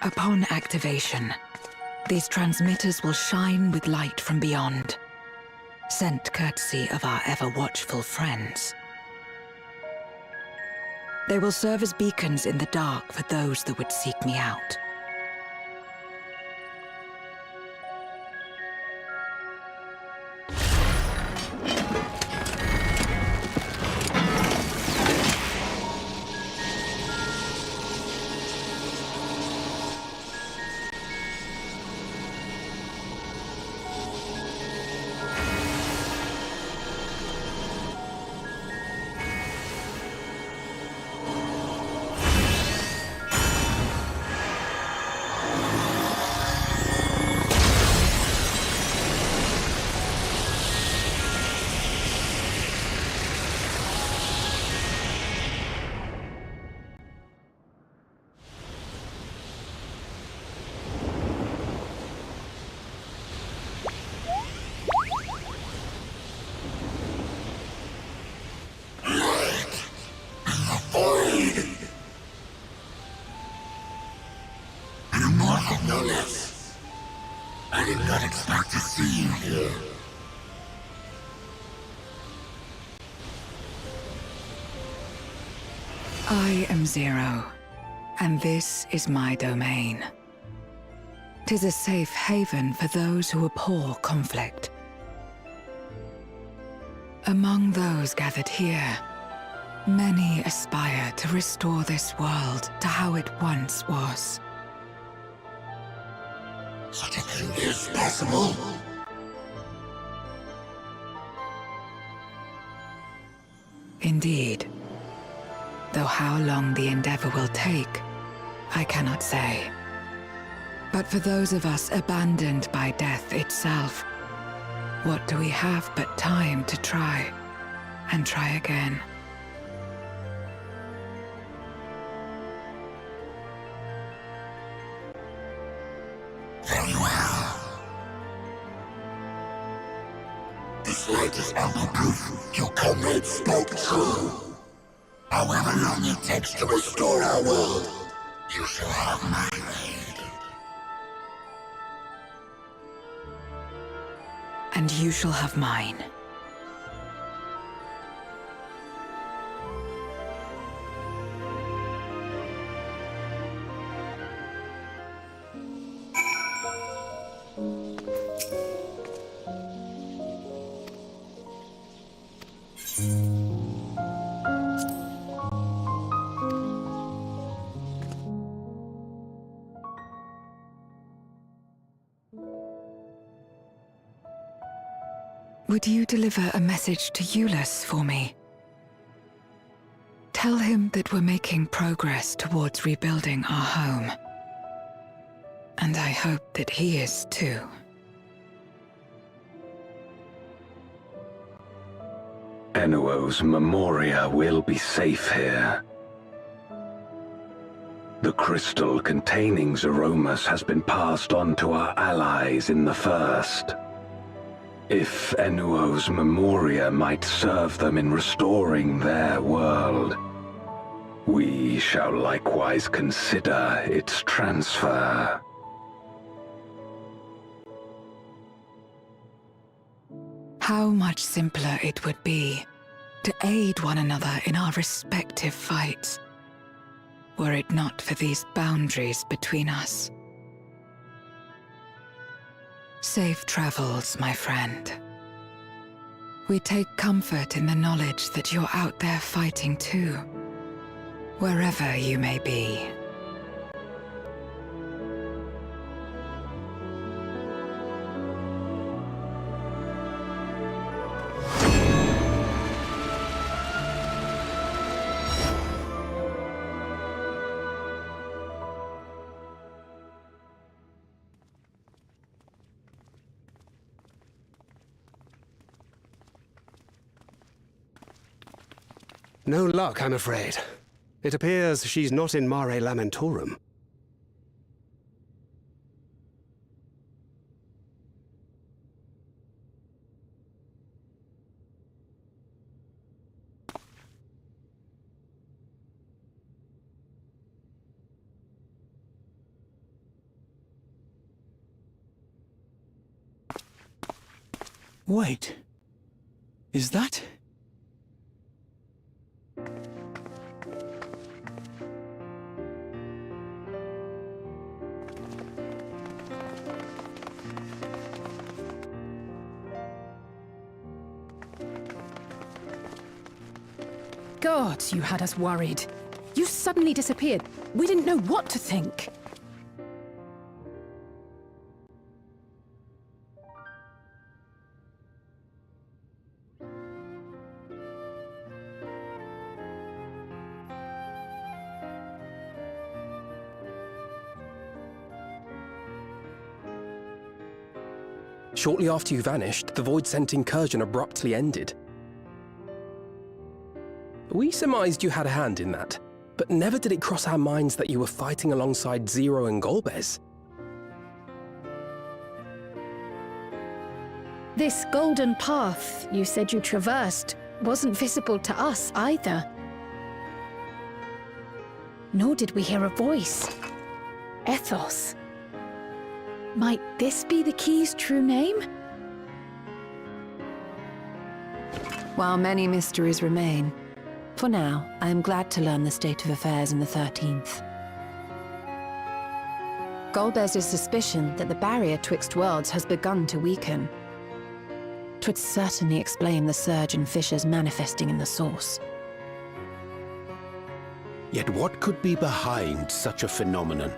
Upon activation, these transmitters will shine with light from beyond, sent courtesy of our ever-watchful friends. They will serve as beacons in the dark for those that would seek me out. I did not expect to see you here. I am Zero, and this is my domain. 'Tis a safe haven for those who abhor conflict. Among those gathered here, many aspire to restore this world to how it once was. Such a thing is possible. Indeed. Though how long the endeavor will take, I cannot say. But for those of us abandoned by death itself, what do we have but time to try, and try again? Very well. This light is ample proof your comrades spoke true. However long it takes to restore our world, you shall have my aid. And you shall have mine. Would you deliver a message to Eulus for me? Tell him that we're making progress towards rebuilding our home. And I hope that he is too. Enuo's Memoria will be safe here. The crystal containing Zeromus has been passed on to our allies in the First. If Enuo's Memoria might serve them in restoring their world, we shall likewise consider its transfer. How much simpler it would be to aid one another in our respective fights, were it not for these boundaries between us. Safe travels, my friend. We take comfort in the knowledge that you're out there fighting too, wherever you may be. No luck, I'm afraid. It appears she's not in Mare Lamentorum. Wait. Is that... Gods, you had us worried. You suddenly disappeared. We didn't know what to think. Shortly after you vanished, the Void-Sent incursion abruptly ended. We surmised you had a hand in that, but never did it cross our minds that you were fighting alongside Zero and Golbez. This golden path you said you traversed wasn't visible to us either. Nor did we hear a voice. Ethos. Might this be the key's true name? While many mysteries remain, for now, I am glad to learn the state of affairs in the 13th. Golbez's suspicion that the barrier twixt worlds has begun to weaken. 'Twould certainly explain the surge in fissures manifesting in the source. Yet what could be behind such a phenomenon?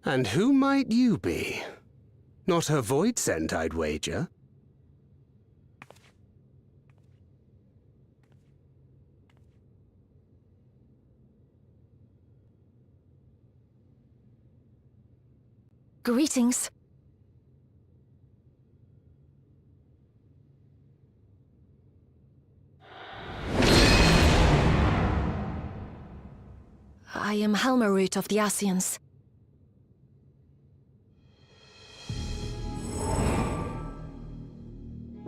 And who might you be? Not her Void-Sent, I'd wager. Greetings. I am Helmarut of the Asians.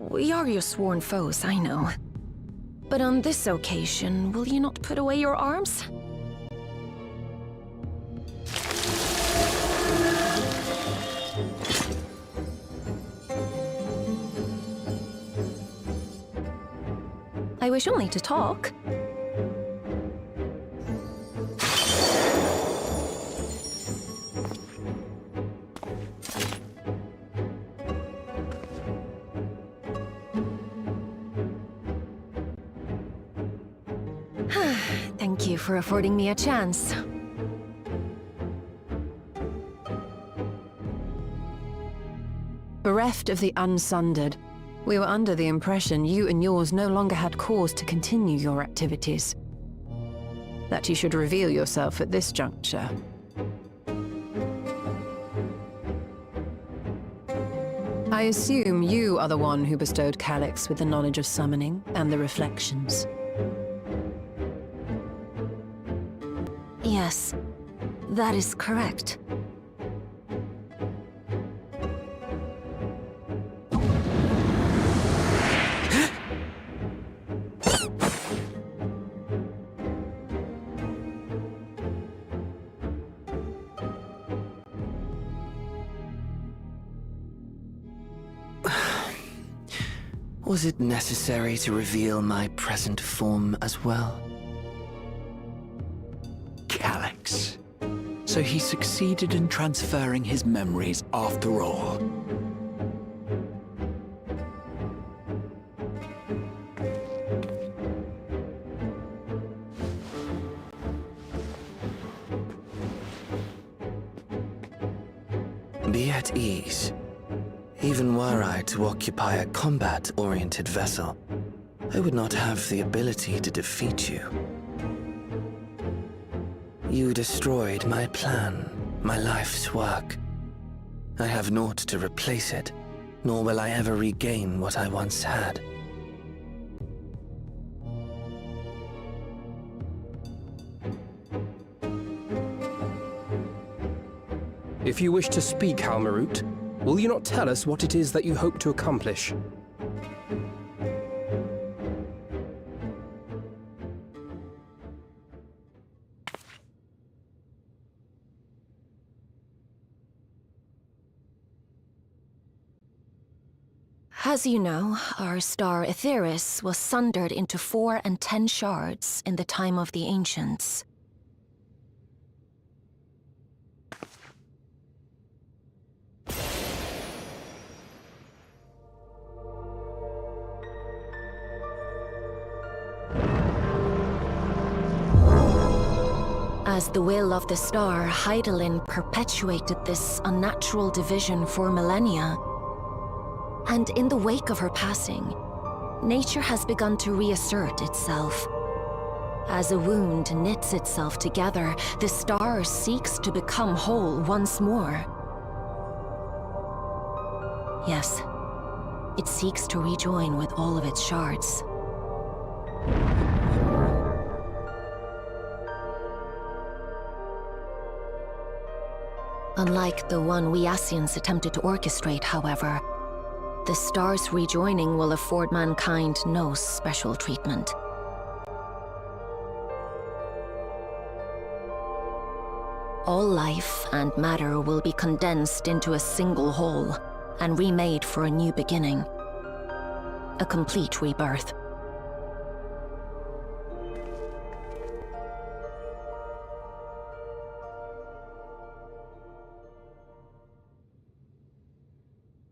We are your sworn foes, I know. But on this occasion, will you not put away your arms? I wish only to talk. Thank you for affording me a chance. Bereft of the Unsundered, We were under the impression you and yours no longer had cause to continue your activities. That you should reveal yourself at this juncture. I assume you are the one who bestowed Calix with the knowledge of summoning and the reflections. Yes, that is correct. Was it necessary to reveal my present form as well? Calix. So he succeeded in transferring his memories after all. Be at ease. Even were I to occupy a combat-oriented vessel, I would not have the ability to defeat you. You destroyed my plan, my life's work. I have naught to replace it, nor will I ever regain what I once had. If you wish to speak, Halmarut, will you not tell us what it is that you hope to accomplish? As you know, our star Ffxiv was sundered into 4 and 10 shards in the time of the Ancients. As the will of the star, Hydaelyn perpetuated this unnatural division for millennia. And in the wake of her passing, nature has begun to reassert itself. As a wound knits itself together, the star seeks to become whole once more. Yes, it seeks to rejoin with all of its shards. Unlike the one we Ascians attempted to orchestrate, however, the star's rejoining will afford mankind no special treatment. All life and matter will be condensed into a single whole and remade for a new beginning. A complete rebirth.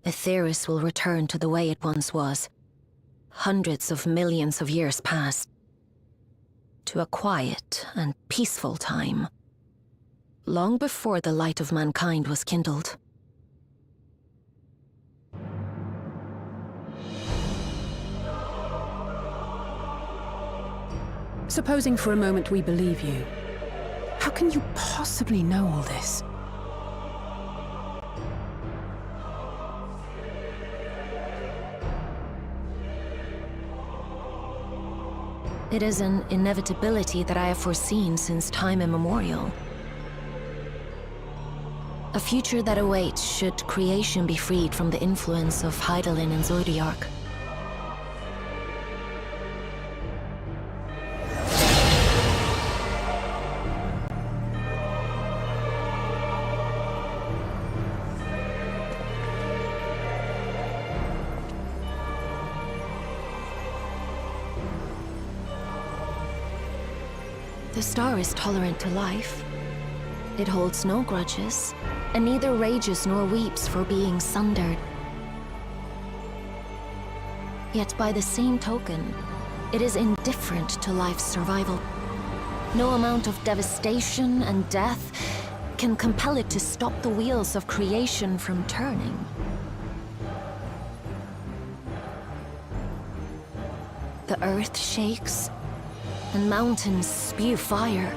Ffxiv will return to the way it once was, hundreds of millions of years past, to a quiet and peaceful time, long before the light of mankind was kindled. Supposing for a moment we believe you, how can you possibly know all this? It is an inevitability that I have foreseen since time immemorial. A future that awaits should creation be freed from the influence of Hydaelyn and Zodiark. The star is tolerant to life. It holds no grudges, and neither rages nor weeps for being sundered. Yet by the same token, it is indifferent to life's survival. No amount of devastation and death can compel it to stop the wheels of creation from turning. earth shakes, and mountains spew fire.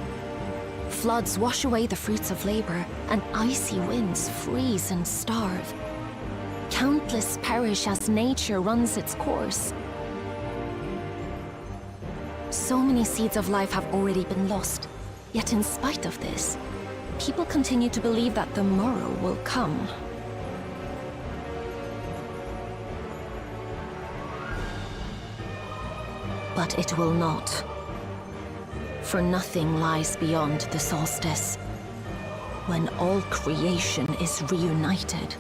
Floods wash away the fruits of labor, and icy winds freeze and starve. Countless perish as nature runs its course. So many seeds of life have already been lost, yet in spite of this, people continue to believe that the morrow will come. But it will not. For nothing lies beyond the solstice, when all creation is reunited.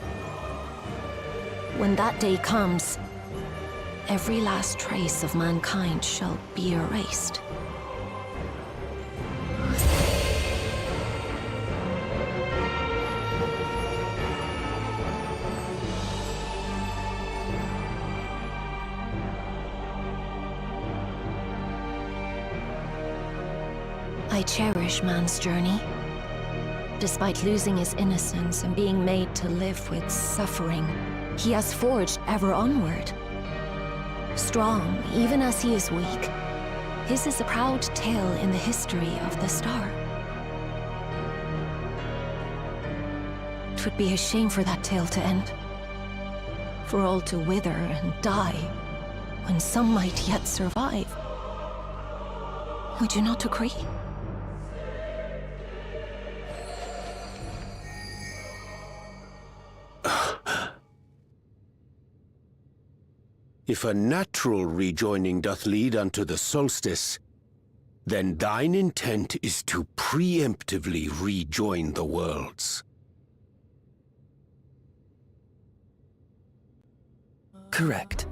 When that day comes, every last trace of mankind shall be erased. I cherish man's journey. Despite losing his innocence and being made to live with suffering, he has forged ever onward. Strong, even as he is weak, his is a proud tale in the history of the star. 'Twould be a shame for that tale to end. For all to wither and die, when some might yet survive. Would you not agree? If a natural rejoining doth lead unto the solstice, then thine intent is to preemptively rejoin the worlds. Correct.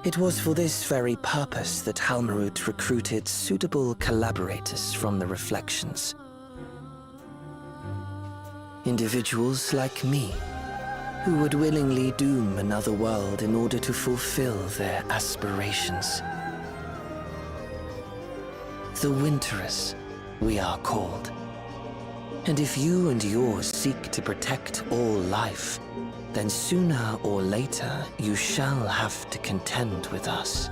It was for this very purpose that Halmarut recruited suitable collaborators from the Reflections. Individuals like me, who would willingly doom another world in order to fulfill their aspirations. The Winterers, we are called. And if you and yours seek to protect all life, then sooner or later you shall have to contend with us.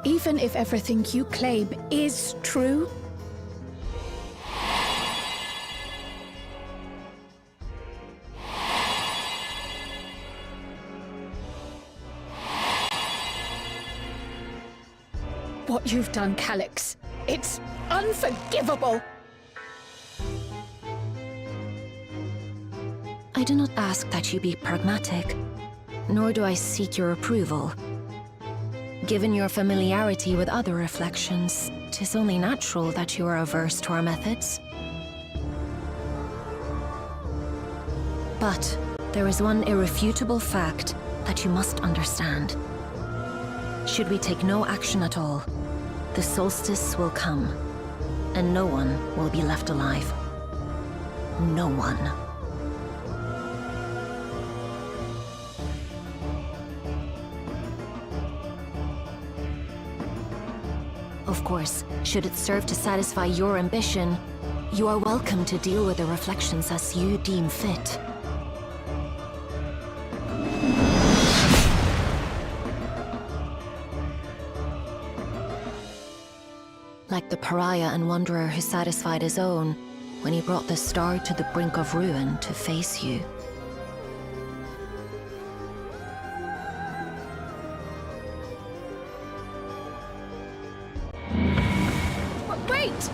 Even if everything you claim is true, what you've done, Calix, it's unforgivable! I do not ask that you be pragmatic, nor do I seek your approval. Given your familiarity with other reflections, 'tis only natural that you are averse to our methods. But there is one irrefutable fact that you must understand. Should we take no action at all, the solstice will come, and no one will be left alive. No one. Of course, should it serve to satisfy your ambition, you are welcome to deal with the Reflections as you deem fit. Like the pariah and wanderer who satisfied his own when he brought the star to the brink of ruin to face you. Wait!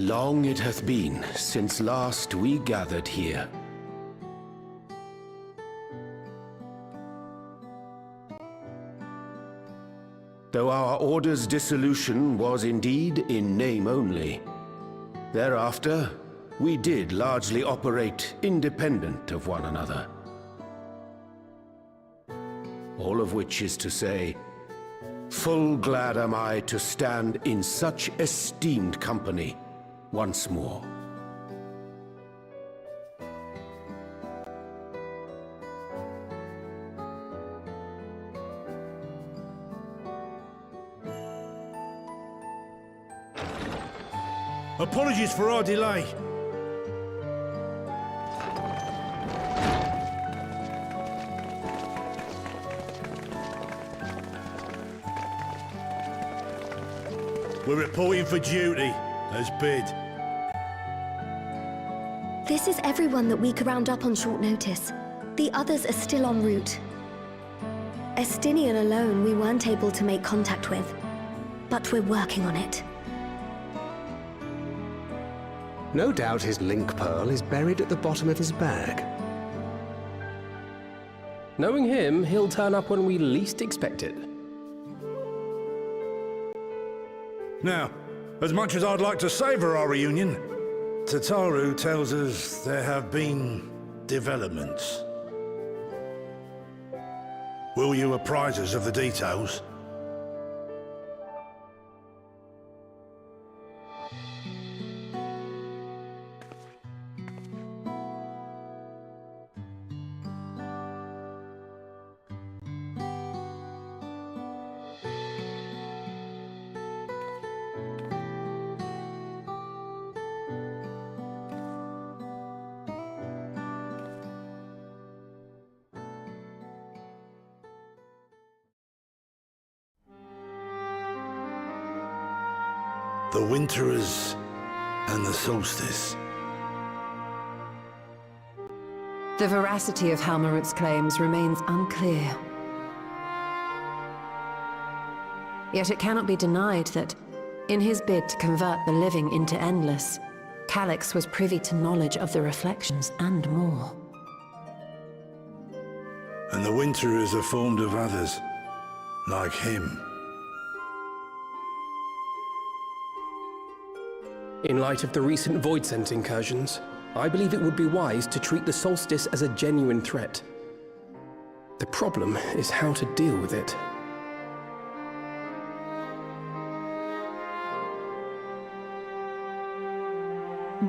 Long it hath been since last we gathered here. Though our Order's dissolution was indeed in name only, thereafter, we did largely operate independent of one another. All of which is to say, full glad am I to stand in such esteemed company once more. Apologies for our delay. We're reporting for duty, as bid. This is everyone that we could round up on short notice. The others are still en route. Estinian alone we weren't able to make contact with, but we're working on it. No doubt his link pearl is buried at the bottom of his bag. Knowing him, he'll turn up when we least expect it. Now, as much as I'd like to savour our reunion, Tataru tells us there have been developments. Will you apprise us of the details? The Winterers and the Solstice. The veracity of Halmarut's claims remains unclear. Yet it cannot be denied that, in his bid to convert the living into endless, Calix was privy to knowledge of the reflections and more. And the Winterers are formed of others, like him. In light of the recent Voidsent incursions, I believe it would be wise to treat the Solstice as a genuine threat. The problem is how to deal with it.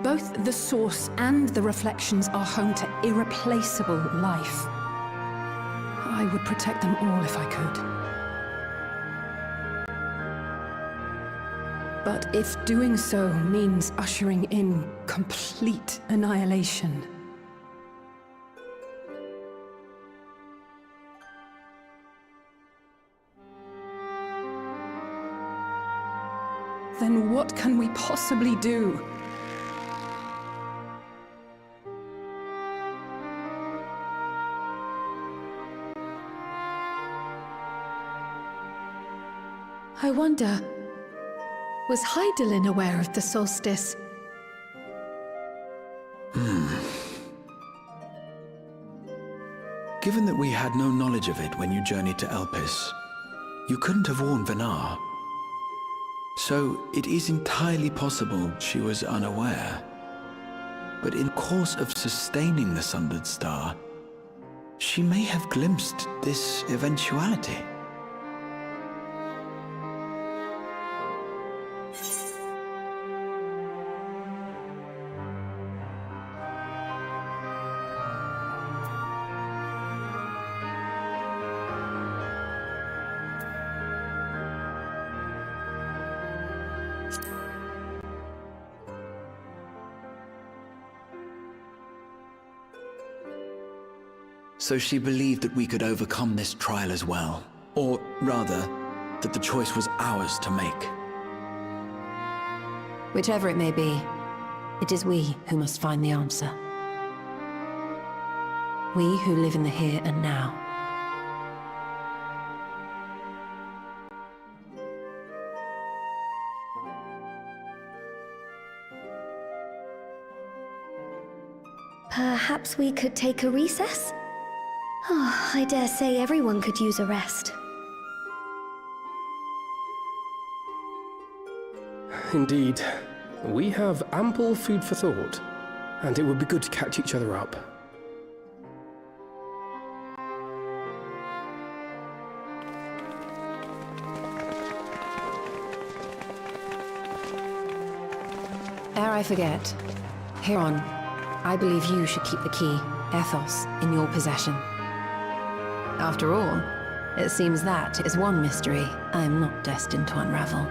Both the Source and the Reflections are home to irreplaceable life. I would protect them all if I could. But if doing so means ushering in complete annihilation, then what can we possibly do? I wonder, was Hydaelyn aware of the solstice? Given that we had no knowledge of it when you journeyed to Elpis, you couldn't have warned Venar. So it is entirely possible she was unaware. But in course of sustaining the Sundered Star, she may have glimpsed this eventuality. So she believed that we could overcome this trial as well. Or rather, that the choice was ours to make. Whichever it may be, it is we who must find the answer. We who live in the here and now. Perhaps we could take a recess? Oh, I dare say everyone could use a rest. Indeed. We have ample food for thought, and it would be good to catch each other up. Ere I forget, Huron, I believe you should keep the key, Ethos, in your possession. After all, it seems that is one mystery I am not destined to unravel.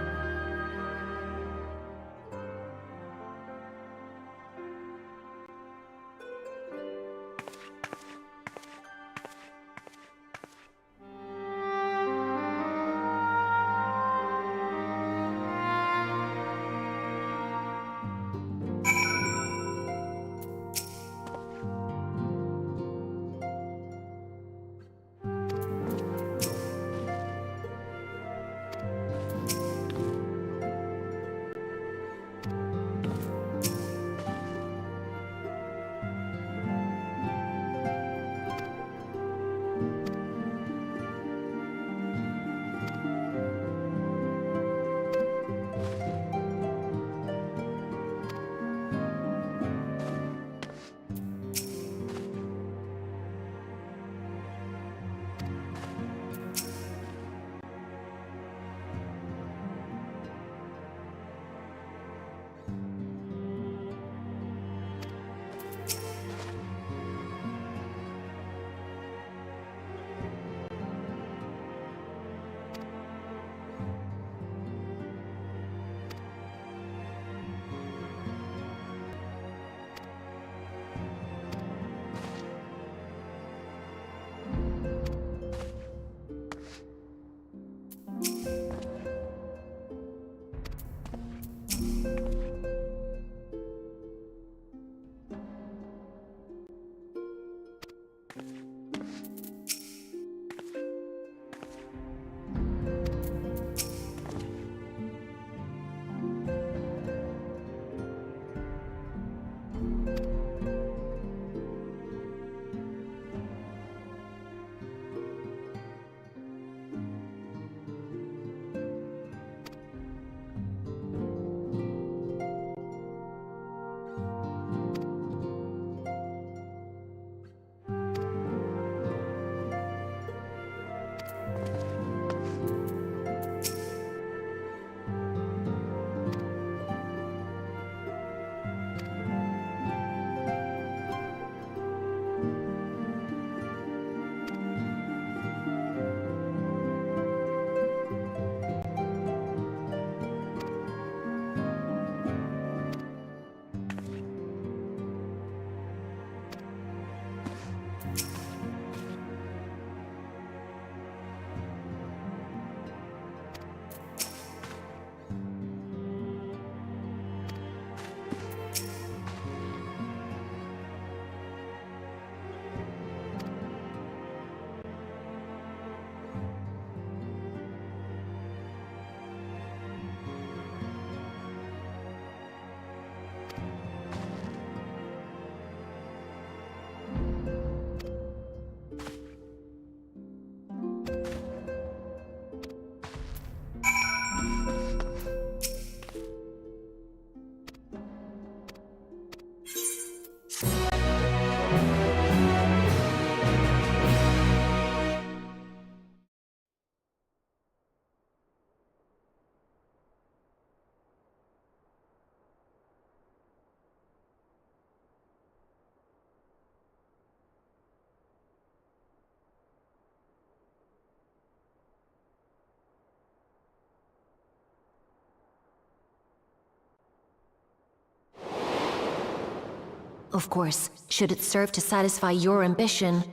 Of course, should it serve to satisfy your ambition,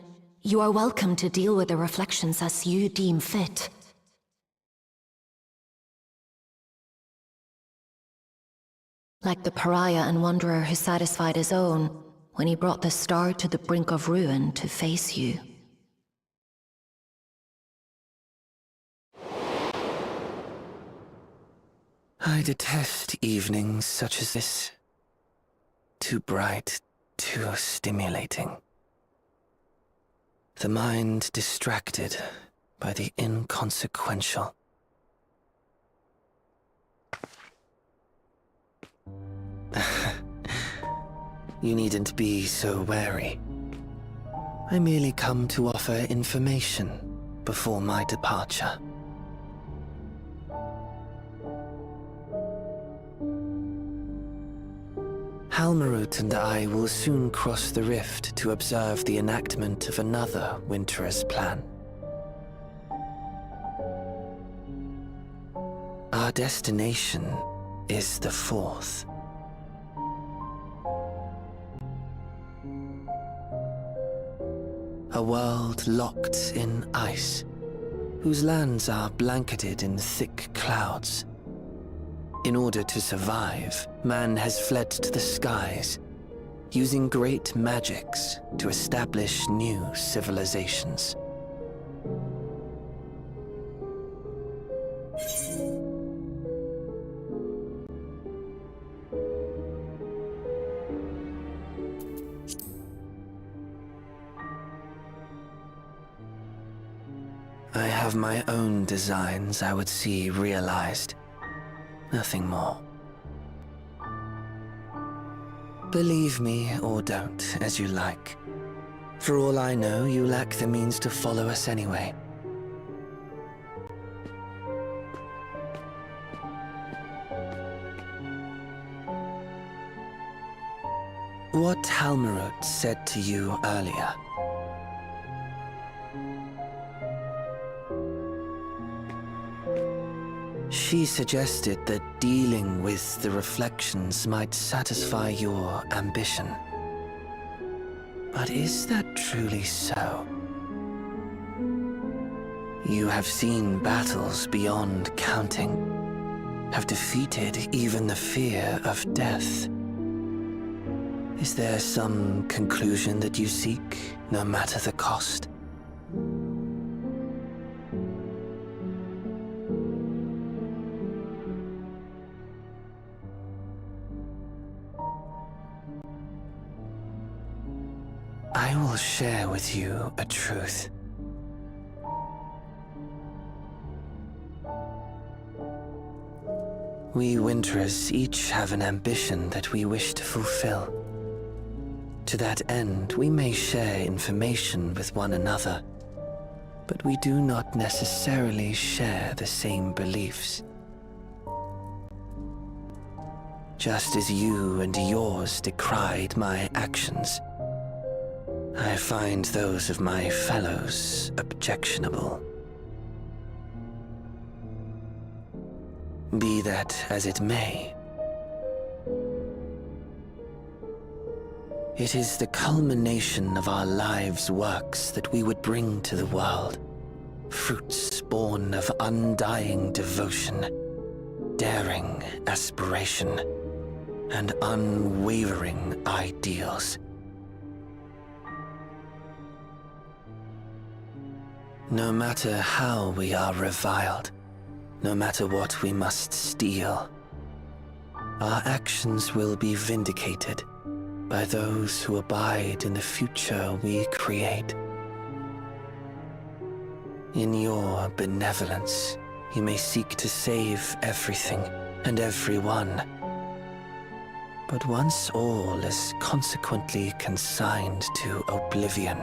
you are welcome to deal with the reflections as you deem fit. Like the pariah and wanderer who satisfied his own when he brought the star to the brink of ruin to face you. I detest evenings such as this. Too bright, too stimulating. The mind distracted by the inconsequential. You needn't be so wary. I merely come to offer information before my departure. Halmarut and I will soon cross the rift to observe the enactment of another Winter's plan. Our destination is the fourth. A world locked in ice, whose lands are blanketed in thick clouds. In order to survive, man has fled to the skies, using great magics to establish new civilizations. I have my own designs I would see realized. Nothing more. Believe me or don't, as you like. For all I know, you lack the means to follow us anyway. What Halmarut said to you earlier. She suggested that dealing with the reflections might satisfy your ambition. But is that truly so? You have seen battles beyond counting, have defeated even the fear of death. Is there some conclusion that you seek, no matter the cost? I will share with you a truth. We Winterers each have an ambition that we wish to fulfill. To that end, we may share information with one another, but we do not necessarily share the same beliefs. Just as you and yours decried my actions, I find those of my fellows objectionable. Be that as it may, it is the culmination of our lives' works that we would bring to the world, fruits born of undying devotion, daring aspiration, and unwavering ideals. No matter how we are reviled, no matter what we must steal, our actions will be vindicated by those who abide in the future we create. In your benevolence, you may seek to save everything and everyone. But once all is consequently consigned to oblivion,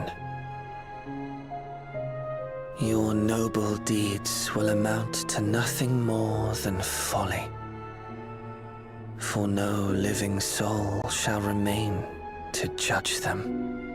your noble deeds will amount to nothing more than folly. For no living soul shall remain to judge them.